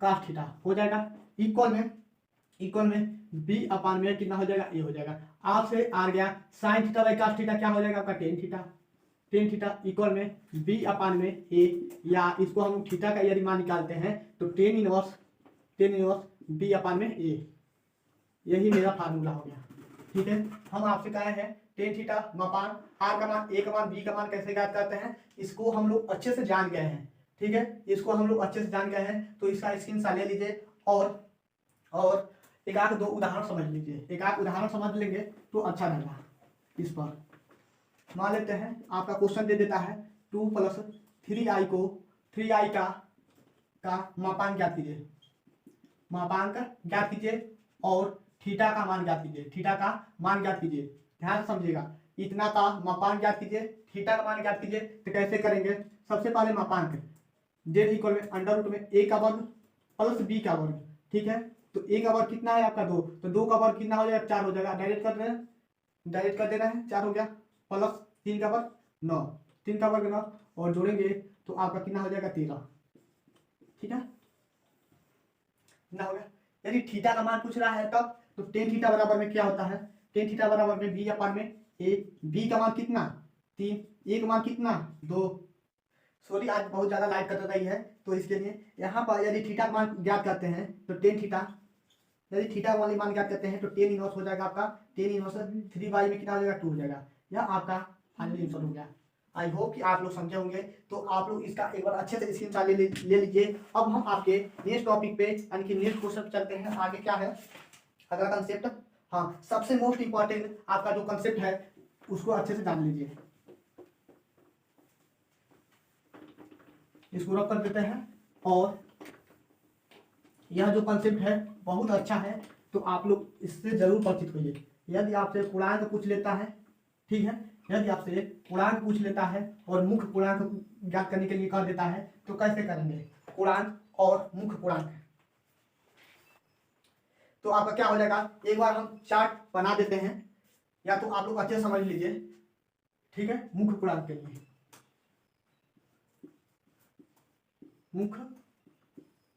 कास थीटा हो जाएगा। इक्वल में बी अपान में कितना हो जाएगा, ए हो जाएगा। आर से आर गया, sine theta by cos theta क्या हो जाएगा आपका टेन थीटा इक्वल में बी अपान में ए, या इसको हम थीटा का यदि मान निकालते हैं तो टेन इनवर्स बी अपान में ए। यही मेरा फार्मूला हो गया, ठीक है। हम आपसे कहे हैं टेन थीटा मापान आर का मान, ए का मान, बी का मान कैसे ज्ञात करते हैं, इसको हम लोग अच्छे से जान गए हैं, ठीक है। इसको हम लोग अच्छे से जान गए हैं, तो इसका स्क्रीनशॉट ले लीजिए और एक आध दो उदाहरण समझ लीजिए। एक आध उदाहरण समझ लेंगे तो अच्छा रहेगा। इस पर मान लेते हैं आपका क्वेश्चन दे देता है 2 + 3i को 3i का मापांक ज्ञात कीजिए, मापांक ज्ञात कीजिए और थीटा का मान ज्ञात कीजिए, थीटा का मान ज्ञात कीजिए। ध्यान से समझिएगा, इतना का मापांक ज्ञात कीजिए, थीटा का मान ज्ञात कीजिए। तो कैसे करेंगे, सबसे पहले मापांक जेड इक्वल में अंडर रूट में ए का वर्ग प्लस बी का वर्ग, ठीक है। तो ए का वर्ग कितना है आपका 2, तो 2 का वर्ग कितना हो जाएगा, 4 हो जाएगा। डायरेक्ट कर देना है, 4 हो गया, प्लस 3 का वर्ग 9, 3 का वर्ग 9, और जोड़ेंगे तो आपका कितना हो जाएगा 13, ठीक है। कितना हो गया। यदि थीटा का मान पूछ रहा है तब तो टेन थीटा बराबर में क्या होता है, टेन थीटा बराबर में बी अपान में ए, बी का मान कितना 3, ए का मान कितना 2। सॉरी आज बहुत ज्यादा लाइट कट रही है तो इसके लिए यहाँ पर यदि थीटा का मान ज्ञात करते हैं तो टेन थीटा, यदि थीटा वाली मान ज्ञात करते हैं तो टेन इनवर्स हो जाएगा आपका, टेन इनवर्स 3 में कितना हो जाएगा 2 हो जाएगा। यह आपका फाइनल आंसर हो गया। आई होप कि आप लोग समझे होंगे। तो आप लोग इसका एक बार अच्छे से स्क्रीनशॉट ले लीजिए। अब हम आपके नेक्स्ट टॉपिक पे यानी कि नेक्स्ट क्वेश्चन चलते हैं। आगे क्या है अगला कंसेप्ट, हाँ सबसे मोस्ट इंपॉर्टेंट आपका जो कंसेप्ट है उसको अच्छे से जान लीजिए। इसको रख कर देते हैं और यह जो कंसेप्ट है बहुत अच्छा है तो आप लोग इससे जरूर परिचित होइए। यदि आपसे पूर्णांक पूछ लेता है, ठीक है, यदि आपसे पूर्णांक पूछ लेता है और मुख्य पूर्णांक ज्ञात करने के लिए कह देता है तो कैसे करेंगे, पूर्णांक और मुख्य पूर्णांक। तो आपका क्या हो जाएगा, एक बार हम चार्ट बना देते हैं या तो आप लोग अच्छे समझ लीजिए, ठीक है। मुख्य पूर्णांक के लिए मुख्य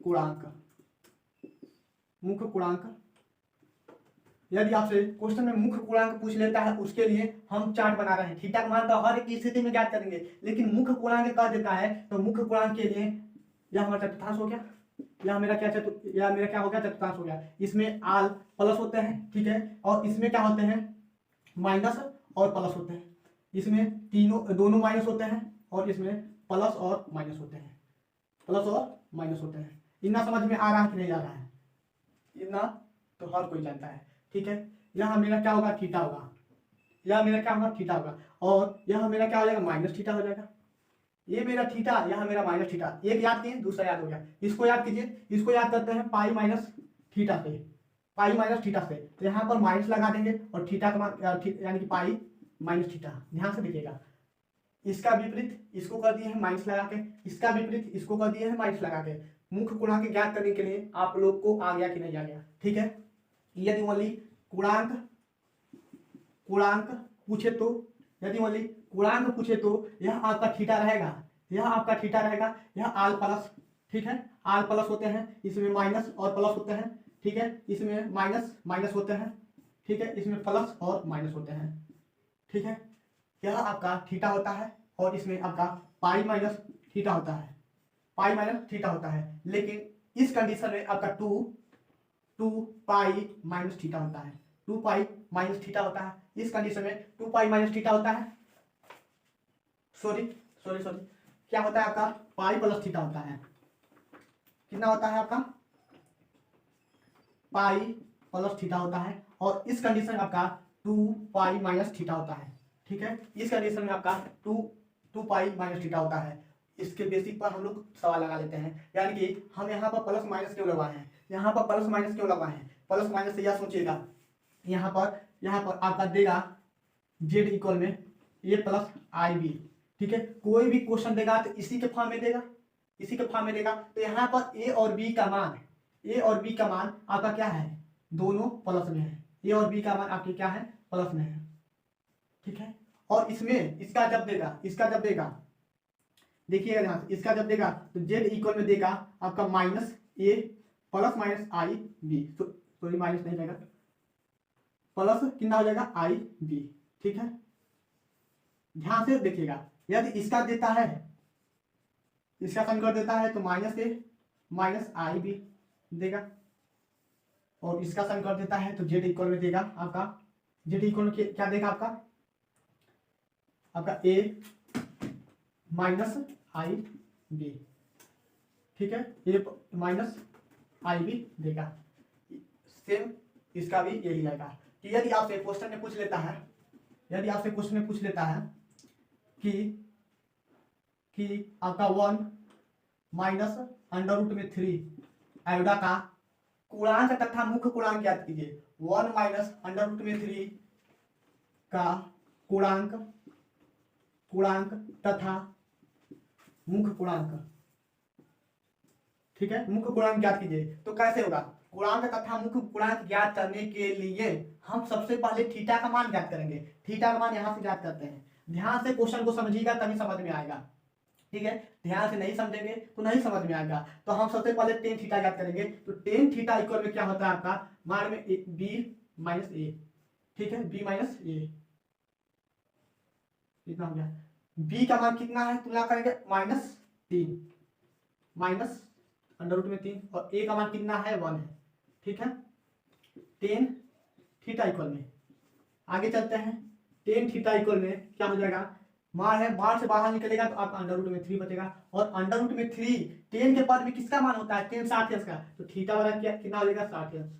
पूर्णांक, मुख्य पूर्णांक यदि आपसे क्वेश्चन में मुख्य पूर्णांक पूछ लेता है उसके लिए हम चार्ट बना रहे हैं। थीटा का मान तो हर एक स्थिति में ज्ञात करेंगे लेकिन मुख्य पूर्णांक कह देता है तो मुख्य पूर्णांक के लिए यह हमारा चतुर्थांश हो गया, यह मेरा क्या हो गया चतुर्थांश हो गया। इसमें आल प्लस होते हैं, ठीक है, और इसमें क्या होते हैं माइनस और प्लस होते हैं। इसमें दोनों माइनस होते हैं और इसमें प्लस और माइनस होते हैं, प्लस और माइनस होते हैं। इतना समझ में आ रहा है कि नहीं आ रहा है, इतना तो हर कोई जानता है, ठीक है। यहाँ मेरा क्या होगा थीटा होगा, यह मेरा क्या होगा थीटा होगा और यह मेरा क्या हो जाएगा माइनस थीटा हो जाएगा। ये मेरा थीटा, यह मेरा माइनस थीटा, एक याद किए दूसरा याद हो गया। इसको याद कीजिए, इसको याद करते हैं पाई माइनस थीटा से, पाई माइनस थीटा से। तो यहाँ पर माइनस लगा देंगे और थीटा का मान यानी कि पाई माइनस थीटा। ध्यान से देखिएगा, इसका विपरीत इसको कर दिए हैं माइनस लगा के, इसका विपरीत इसको कर दिए हैं माइनस लगा के। मुख्य पूर्णांक ज्ञात करने के लिए आप लोग को आ गया कि नहीं आ गया, ठीक है। यदि ओनली पूर्णांक पूछे तो, यदि ओनली पूर्णांक पूछे तो यह आपका थीटा रहेगा, यह आपका थीटा रहेगा, यह आल प्लस, ठीक है, आल प्लस होते हैं, इसमें माइनस और प्लस होते हैं, ठीक है, इसमें माइनस माइनस होते हैं, ठीक है, इसमें प्लस और माइनस होते हैं, ठीक है। यह आपका थीटा होता है और इसमें आपका पाई माइनस थीटा होता है, पाई माइनस थीटा होता है। लेकिन इस कंडीशन में आपका टू पाई माइनस थीटा होता है, 2 पाई माइनस थीटा होता है। इस कंडीशन में 2 पाई माइनस थीटा होता है, सॉरी क्या होता है आपका पाई प्लस थीटा होता है। कितना होता है आपका पाई प्लस थीटा होता है और इस कंडीशन में आपका 2 पाई माइनस थीटा होता है, ठीक है। इस कंडीशन में आपका 2 पाई माइनस थीटा होता है। इसके बेसिक पर हम लोग सवाल लगा लेते हैं, यानी कि हम यहाँ पर प्लस माइनस क्यों लगवाए हैं, यहाँ पर प्लस माइनस क्यों लगवाए हैं। प्लस माइनस से यह सोचिएगा, यहाँ पर आपका देगा जेड इक्वल में ए प्लस आई बी, ठीक है। कोई भी क्वेश्चन देगा तो इसी के फॉर्म में देगा, इसी के फॉर्म में देगा। तो यहाँ पर ए और बी का मान आपका क्या है, दोनों प्लस में है। ए और बी का मान आपके क्या है, प्लस में है, ठीक है। और इसमें इसका जब देगा देखिएगा ध्यान से, इसका जब देगा तो जेड इक्वल में देगा आपका माइनस ए प्लस माइनस आई बी, सॉरी माइनस नहीं देगा, प्लस कितना हो जाएगा आई बी, ठीक है। ध्यान से देखिएगा, यदि इसका देता है, इसका समीकरण देता है तो माइनस ए माइनस आई बी देगा और इसका समीकरण देता है तो जेड इक्वल में देगा आपका, जेड इक्वल में क्या देगा आपका ए माइनस आई बी, ठीक है, ए माइनस आई बी देगा। सेम इसका भी यही आएगा कि यदि आपसे क्वेश्चन में पूछ लेता है, यदि आपसे क्वेश्चन में पूछ लेता है कि आपका 1 माइनस अंडर रूट में 3 आयोडा का पूर्णांक तथा मुख्य पूर्णांक ज्ञात कीजिए। 1 माइनस अंडर रूट में 3 का पूर्णांक तथा मुख्य पूर्णांक, ठीक है, मुख्य पूर्णांक ज्ञात कीजिए। तो कैसे होगा, पूर्णांक तथा मुख्य पूर्णांक ज्ञात करने के लिए हम सबसे पहले थीटा का मान ज्ञात करेंगे। थीटा का मान यहां से ज्ञात करते हैं। ध्यान से क्वेश्चन को समझिएगा तभी समझ में आएगा। ठीक है, ध्यान से नहीं समझेंगे तो नहीं समझ में आएगा। तो हम सबसे पहले टेन थीटा याद करेंगे। तो टेन थीटा इक्वल में क्या होता है आपका, मान में बी माइनस ए, ठीक है, बी माइनस ए, कितना हो गया, बी का मान कितना है तुलना करेंगे -3 माइनस अंडर रूट में 3, और ए का मान कितना है 1 है, ठीक है। टेन थीटा इक्वल में आगे चलते हैं, टेन थीटा इक्वल में क्या हो जाएगा, मान है, बाहर से बाहर निकलेगा तो आपका अंडर रूट में 3 बचेगा, और अंडर रूट में 3 टेन के पद में किसका मान होता है, टेन 60 अंश का, तो थीटा वाला क्या कितना हो जाएगा 60 अंश।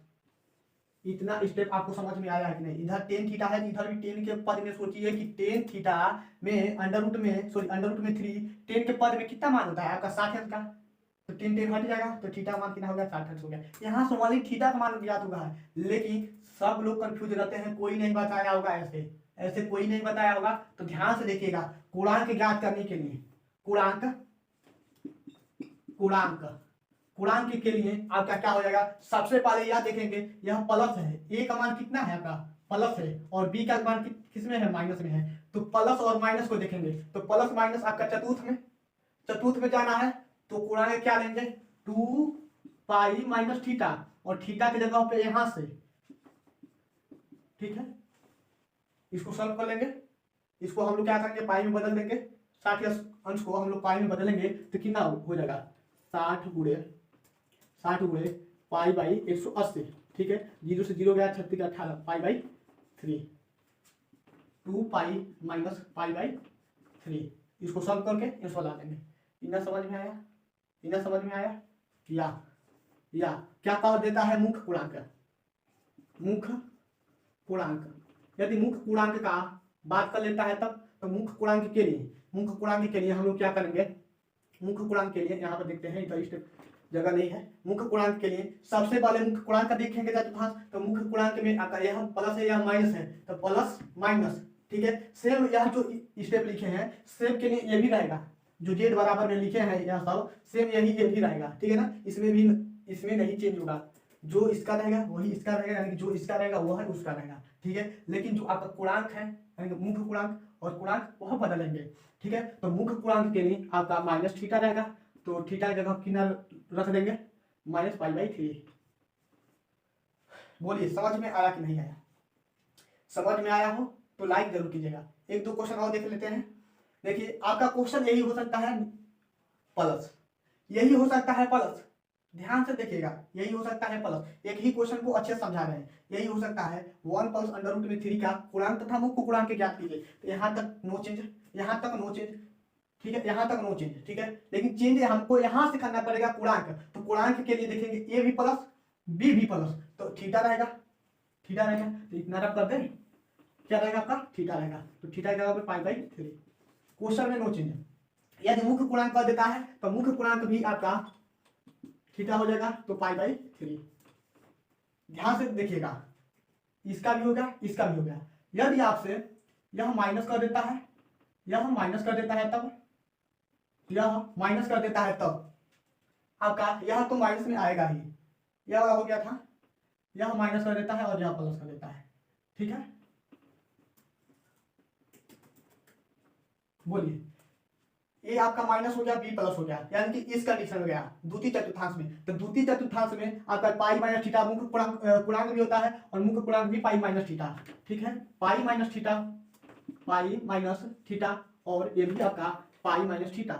इतना स्टेप आपको समझ में आया है कि नहीं, इधर टेन थीटा है, इधर भी टेन के पद में सोचिए कि टेन थीटा में अंडर रूट में, सॉरी अंडर रूट में 3 टेन के पद में कितना मान होता है आपका 60 अंश का, तो टेन टेन हट जाएगा, तो थीटा का मान कितना हो गया 60 अंश हो गया। यहाँ सोमाली थीटा का मान ज्ञात होगा है, लेकिन सब लोग कंफ्यूज रहते हैं, कोई नहीं बताया होगा, ऐसे ऐसे कोई नहीं बताया होगा। तो ध्यान से देखिएगा, गुणांक ज्ञात करने के लिए, गुणांक गुणांक गुणांक के लिए आपका क्या हो जाएगा, सबसे पहले यह देखेंगे यह प्लस है, ए का मान कितना है आपका प्लस है, और बी का मान किस में है माइनस में है, तो प्लस और माइनस को देखेंगे। तो प्लस माइनस आपका चतुर्थ में जाना है, तो गुणांक क्या लेंगे 2 पाई माइनस थीटा, और थीटा की जगह पे यहां से, ठीक है, इसको सॉल्व कर लेंगे, इसको हम लोग क्या करेंगे पाई में बदल देंगे, 60 अंश को हम लोग पाई में बदलेंगे तो कितना हो जाएगा 60 गुणे पाई बाई 180, ठीक है, 0 से 0 गया 36 18 pi by 3, 2 pi minus pi by 3, इसको सॉल्व करके इसको ला देंगे। इतना समझ में आया, इतना समझ में आया। या क्या कह देता है मुख्य पूर्णांक, यदि मुख्य पूर्णांक का बात कर लेता है तब, तो मुख्य पूर्णांक के लिए हम लोग क्या करेंगे, मुख्य पूर्णांक के लिए यहाँ पर देखते हैं, इधर स्टेप जगह नहीं है। मुख्य पूर्णांक के लिए सबसे पहले मुख्य पूर्णांक का देखेंगे चतुर्थांश, तो मुख्य पूर्णांक में आपका यह प्लस है यह माइनस है, तो प्लस माइनस, ठीक है। सेम यह जो स्टेप लिखे हैं सेम के लिए ये भी रहेगा, जो जेड बराबर में लिखे हैं यह सब सेम ये भी रहेगा, ठीक है ना, इसमें नहीं चेंज होगा, जो इसका रहेगा वही इसका रहेगा, यानी कि जो इसका रहेगा वह उसका रहेगा, ठीक है। लेकिन जो आपका पूर्णांक है यानी कि मुख्य पूर्णांक और पूर्णांक वह बदलेंगे, ठीक है। तो मुख्य पूर्णांक के लिए आपका माइनस थीटा रहेगा, तो थीटा की जगह कितना रख देंगे -π/3। बोलिए समझ में आया कि नहीं आया, समझ में आया हो तो लाइक जरूर कीजिएगा। एक दो क्वेश्चन और देख लेते हैं। देखिए आपका क्वेश्चन यही हो सकता है प्लस, यही हो सकता है प्लस, ध्यान से देखिएगा, यही हो सकता है प्लस, एक ही क्वेश्चन को अच्छे से समझा रहे हैं, यही हो सकता है 1 + √3 का पूर्णांक तथा मुख्य पूर्णांक ज्ञात कीजिए। तो यहाँ तक नो चेंज, यहाँ तक नो चेंज, ठीक है, यहाँ तक नो चेंज, ठीक है। लेकिन चेंज हमको यहाँ से करना पड़ेगा पूर्णांक, तो पूर्णांक के लिए देखेंगे ए भी प्लस बी भी प्लस, तो थीटा रहेगा, तो इतना रब कर दें, क्या रहेगा आपका थीटा रहेगा, तो थीटा की जगह पे π/3, क्वेश्चन में नो चेंज। यदि मुख्य पूर्णांक कर देता है तो मुख्य पूर्णांक भी आपका थीटा हो जाएगा, तो π/3। ध्यान से देखिएगा, इसका भी हो गया, इसका भी हो गया। यदि आपसे यह माइनस कर देता है, तब आपका यह तो माइनस में आएगा ही, यह वाला हो गया था, यह माइनस कर देता है और यह प्लस कर देता है, ठीक है। बोलिए ए आपका माइनस हो गया बी प्लस हो गया, यानी कि इस कंडीशन हो गया द्वितीय चतुर्थांश में। तो द्वितीय चतुर्थांश में आपका π-θ मुख्य पूर्णांक भी होता है और मुख्य पूर्णांक भी π-θ, ठीक है, π-θ और ये भी आपका π-θ,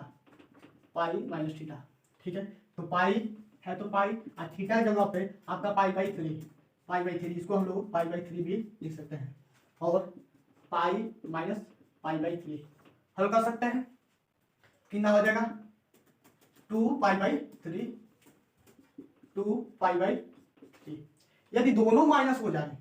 ठीक है। तो पाई है तो पाई, और थीटा की जगह पे आपका π/3, इसको हम लोग π/3 भी लिख सकते हैं, और π-π/3 हल कर सकते हैं, कितना हो जाएगा 2π/3। यदि दोनों माइनस हो जाए,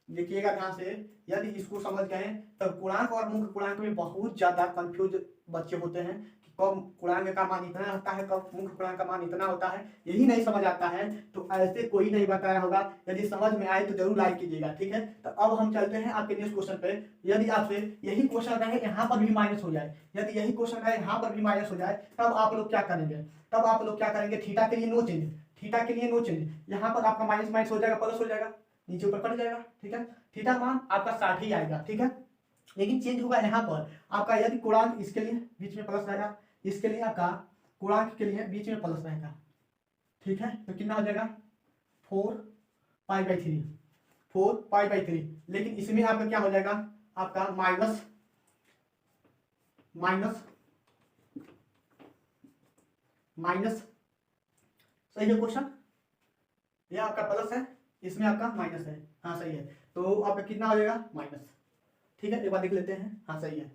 देखिएगा ध्यान से, यदि इसको समझ गए तो पूर्णांक और मुख्य पूर्णांक में बहुत ज्यादा कंफ्यूज बच्चे होते हैं कि कब पूर्णांक का मान इतना होता है, कब मुख्य पूर्णांक का मान इतना होता है, यही नहीं समझ आता है। तो ऐसे कोई नहीं बताया होगा, यदि समझ में आए तो जरूर लाइक कीजिएगा, ठीक है। तो अब हम चलते हैं आपके नेक्स्ट क्वेश्चन पे। यदि आपसे यही क्वेश्चन रहे यहाँ पर भी माइनस हो जाए, यदि यही क्वेश्चन रहे यहाँ पर भी माइनस हो जाए, तब आप लोग क्या करेंगे, थीटा के लिए नो चेंज, यहाँ पर आपका माइनस माइनस हो जाएगा, प्लस हो जाएगा, नीचे ऊपर कट जाएगा, ठीक है। थीटा मान आपका 60 ही आएगा, ठीक है। लेकिन चेंज होगा यहाँ पर आपका, यदि पूर्णांक इसके लिए बीच में प्लस रहेगा, इसके लिए आपका गुणांक के लिए बीच में प्लस रहेगा, ठीक है। तो कितना हो जाएगा 4π/3, 4π/3। लेकिन इसमें आपका क्या हो जाएगा, आपका माइनस माइनस माइनस, सही है क्वेश्चन। ये आपका प्लस है, इसमें आपका माइनस है, हाँ सही है। तो आपका कितना हो जाएगा माइनस, ठीक है। एक बार देख लेते हैं, हाँ सही है,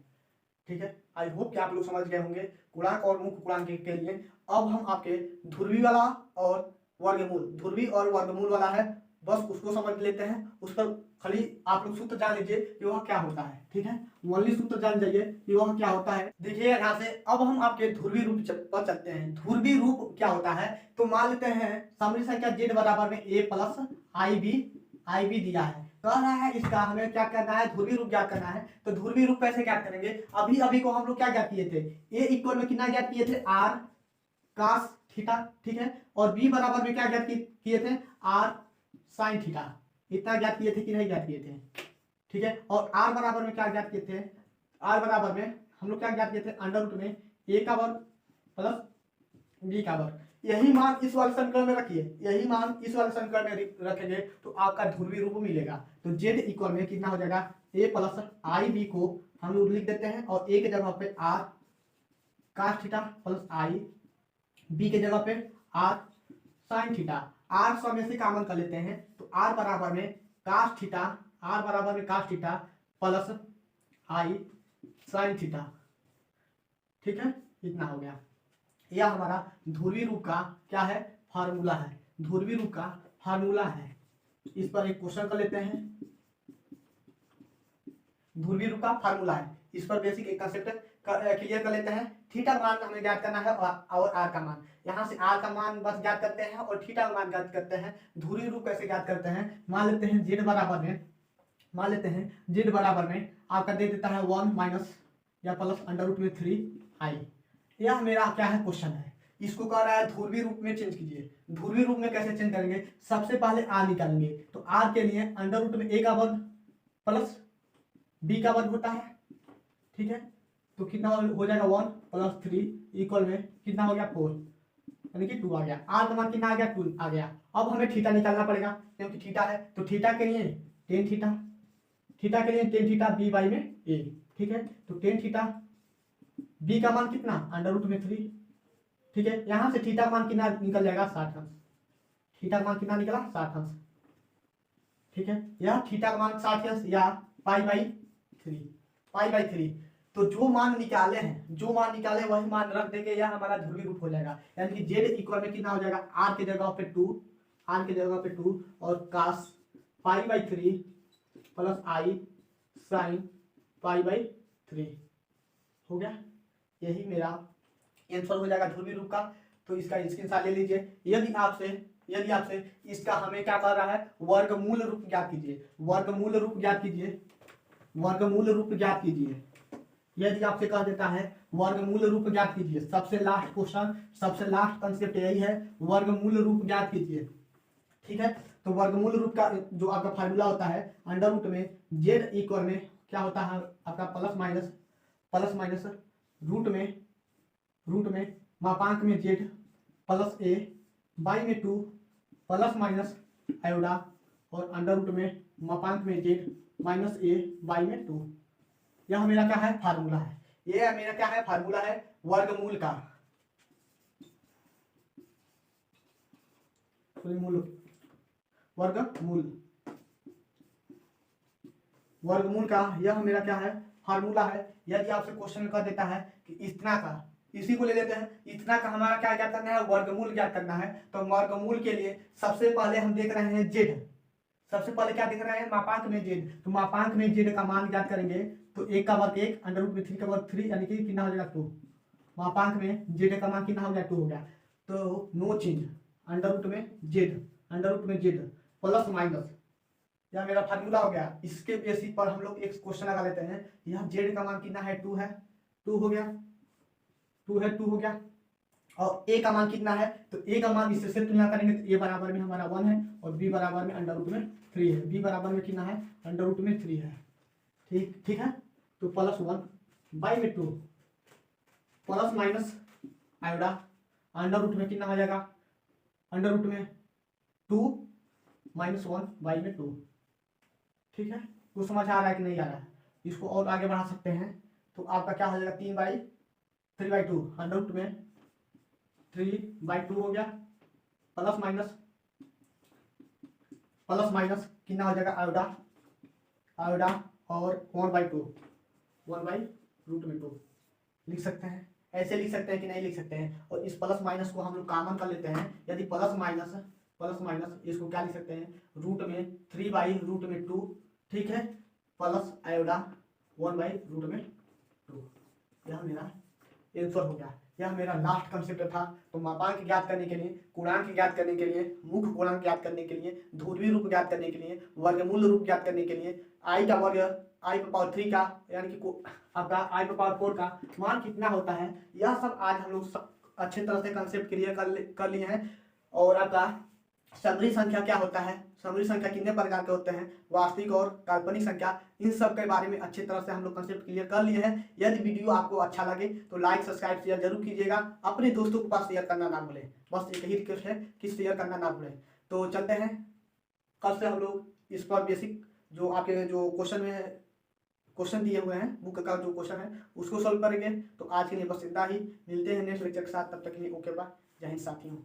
ठीक है। आई होप कि आप लोग समझ गए होंगे गुणांक और मुख्य गुणांक के लिए। अब हम आपके ध्रुवी वाला और वर्गमूल, ध्रुवी और वर्गमूल वाला है, बस उसको समझ लेते हैं। उस पर खाली आप लोग सूत्र जान लीजिए कि वह क्या होता है, ठीक है। ओनली सूत्र जान जाइए कि वह क्या होता है। देखिए यहाँ से अब हम आपके ध्रुवी रूप पर चलते हैं। ध्रुवी रूप क्या होता है, तो मान लेते हैं सामरी संख्या z बराबर में a प्लस i b दिया है, कह रहा है इसका हमें क्या करना है, ध्रुवी रूप ज्ञात करना है। तो ध्रुवी रूप कैसे ज्ञात करेंगे, अभी अभी को हम लोग क्या ज्ञात किए थे, a इक्वल में कितना ज्ञात किए थे r cos थीटा, ठीक है। और b बराबर में क्या ज्ञात किए थे, r sin थीटा। इतना ज्ञात किए थे कि नहीं ज्ञात किए थे, ठीक है। और r बराबर में क्या ज्ञात किए थे, r बराबर में हम लोग क्या ज्ञात किए थे, अंडर रूट में a का वर्ग प्लस b का वर्ग। यही मान इस वाले समीकरण में रखिए, यही मान इस वाले समीकरण में रखेंगे तो आपका ध्रुवी रूप मिलेगा। तो z इक्वल में कितना हो जाएगा, a प्लस आई बी को हम लोग लिख देते हैं, और a के जगह पे r cos theta plus i, b के जगह पे r sin थीटा। r सब में से कॉमन कर लेते हैं, तो r बराबर में cos थीटा, r बराबर में cos theta plus i sin theta, ठीक है। इतना हो गया। यह हमारा ध्रुवी रूप का क्या है, फार्मूला है, ध्रुवी रूप का फार्मूला है। इस पर एक क्वेश्चन कर लेते हैं, ध्रुवी रूप का फार्मूला है, इस पर बेसिक एक कंसेप्ट क्लियर कर लेते हैं। थीटा का मान हमें ज्ञात करना है और आर का मान, यहाँ से आर का मान बस ज्ञात करते हैं और थीटा का मान ज्ञात करते हैं। ध्रुवी रूप कैसे ज्ञात करते हैं, मान लेते हैं जेड बराबर में, मान लेते हैं जेड बराबर में आपका दे देता है 1 माइनस या प्लस अंडर रूट में 3i। यह मेरा क्या है क्वेश्चन है, इसको कह रहा है ध्रुवी रूप में चेंज कीजिए। ध्रुवी रूप में कैसे चेंज करेंगे, सबसे पहले आर निकालेंगे। तो आर के लिए अंडर रूट में a का वर्ग प्लस b का वर्ग होता है, ठीक है। तो कितना हो जाएगा 1 प्लस 3 इक्वल में कितना हो गया 4, यानी कि 2 आ गया। आर का मान कितना आ गया 2 आ गया। अब हमें थीटा निकालना पड़ेगा क्योंकि थीटा है, तो थीटा के लिए टेन थीटा, थीटा के लिए टेन थीटा बी बाई में a, ठीक है। तो टेन थीटा b का मान कितना अंडर रूट में 3, ठीक है। यहां से थीटा का मान कितना निकल जाएगा 60 अंश, थीटा का मान कितना निकला 60 अंश, ठीक है। यह थीटा का मान 60 अंश या पाई बाई 3। तो जो मान निकाले हैं, जो मान निकाले वही मान रख देंगे, यह हमारा ध्रुवी रूप हो जाएगा। यानी कि जेड इक्वल में कितना हो जाएगा, आर के जगह पे 2, आर के जगह पे 2 और cos पाई/3 प्लस आई sin पाई/3 हो गया। यही मेरा आंसर हो जाएगा ध्रुवी रूप का। तो इसका स्क्रीनशॉट ले लीजिए। यदि आपसे इसका हमें क्या कर रहा है, वर्गमूल रूप ज्ञात कीजिए, वर्गमूल रूप ज्ञात कीजिए, वर्गमूल रूप ज्ञात कीजिए। यदि आपसे कह देता है वर्गमूल रूप ज्ञात कीजिए, सबसे लास्ट क्वेश्चन, सबसे लास्ट कंसेप्ट यही है, वर्गमूल रूप ज्ञात कीजिए, ठीक है। तो वर्गमूल रूप का जो आपका फार्मूला होता है, अंडर रूट में जेड इक्वल में क्या होता है आपका प्लस माइनस रूट में मापांक में जेड प्लस ए बाई में 2 प्लस माइनस आयोडा और अंडर रूट में मापांक में जेड माइनस ए बाई में 2। यह मेरा क्या है फार्मूला है, ये मेरा क्या है फार्मूला है वर्गमूल का, वर्गमूल का यह मेरा क्या है फार्मूला है। यदि आपसे क्वेश्चन कर देता है कि इतना का, इसी को ले लेते हैं, इतना का हमारा क्या ज्ञात करना है, वर्गमूल ज्ञात करना है। तो वर्गमूल के लिए सबसे पहले हम देख रहे हैं जेड, सबसे पहले क्या देख रहे हैं मापांक में जेड। तो मापांक में जेड का मान ज्ञात करेंगे, तो 1 का वर्ग 1 अंडर रूट में 3 का वर्ग 3 यानी कि कितना हो जाएगा 2। मापांक में जेड का मान कितना हो गया 2 हो गया। तो नो चेंज अंडर रूट में जेड प्लस माइनस, यह मेरा फार्मूला हो गया। इसके बेसिस पर हम लोग एक क्वेश्चन लगा लेते हैं। यह जेड का मान कितना है 2 है, 2 हो गया, 2 हो गया। और ए का मान कितना है, तो ए का मान इससे तुलना करेंगे तो ए बराबर में हमारा 1 है और बी बराबर में अंडर रूट में 3 है, बी बराबर में कितना है अंडर रूट में 3 है, ठीक है। तो +1 बाई में 2 प्लस माइनस आयोडा अंडर रूट में कितना हो जाएगा, अंडर रूट में 2 माइनस 1 बाई में 2। ठीक है, कुछ समझ आ रहा है कि नहीं आ रहा है? इसको और आगे बढ़ा सकते हैं तो आपका क्या हो जाएगा 3/2 अंडर रूट में 3/2 हो गया, प्लस माइनस कितना हो जाएगा आयोडा और 1/2 1/√2 लिख सकते हैं। ऐसे लिख सकते हैं कि नहीं लिख सकते हैं। और इस प्लस माइनस को हम लोग कॉमन कर लेते हैं। यदि प्लस माइनस इसको क्या लिख सकते हैं, रूट में 3/√2। ठीक है, प्लस आयोडा 1/√2। यह मेरा आंसर हो गया। यह मेरा लास्ट कंसेप्ट था। तो मापांक ज्ञात करने के लिए, पूर्णांक ज्ञात करने के लिए, मुख्य पूर्णांक ज्ञात करने के लिए, ध्रुवीय रूप ज्ञात करने के लिए, वर्गमूल रूप ज्ञात करने के लिए, आई का वर्ग i/3 का यानी कि आपका i/4 का मान कितना होता है, यह सब आज हम लोग अच्छे तरह से कंसेप्ट क्लियर कर लिए हैं। और आपका समरी संख्या क्या होता है, समरी संख्या कितने प्रकार के होते हैं, वास्तविक और काल्पनिक संख्या, इन सब के बारे में अच्छी तरह से हम लोग कंसेप्ट क्लियर कर लिए हैं। यदि वीडियो आपको अच्छा लगे तो लाइक सब्सक्राइब शेयर जरूर कीजिएगा। अपने दोस्तों के पास शेयर करना ना भूलें, बस एक ही रिक्वेस्ट है कि शेयर करना ना भूलें। तो चलते हैं, कल से हम लोग इस पर बेसिक जो आपके जो क्वेश्चन दिए हुए हैं, बुक का जो क्वेश्चन है उसको सॉल्व करेंगे। तो आज के लिए बस इतना ही, मिलते हैं नेक्स्ट लेक्चर के साथ, तब तक के लिए ओके बाय, जय हिंद साथियों।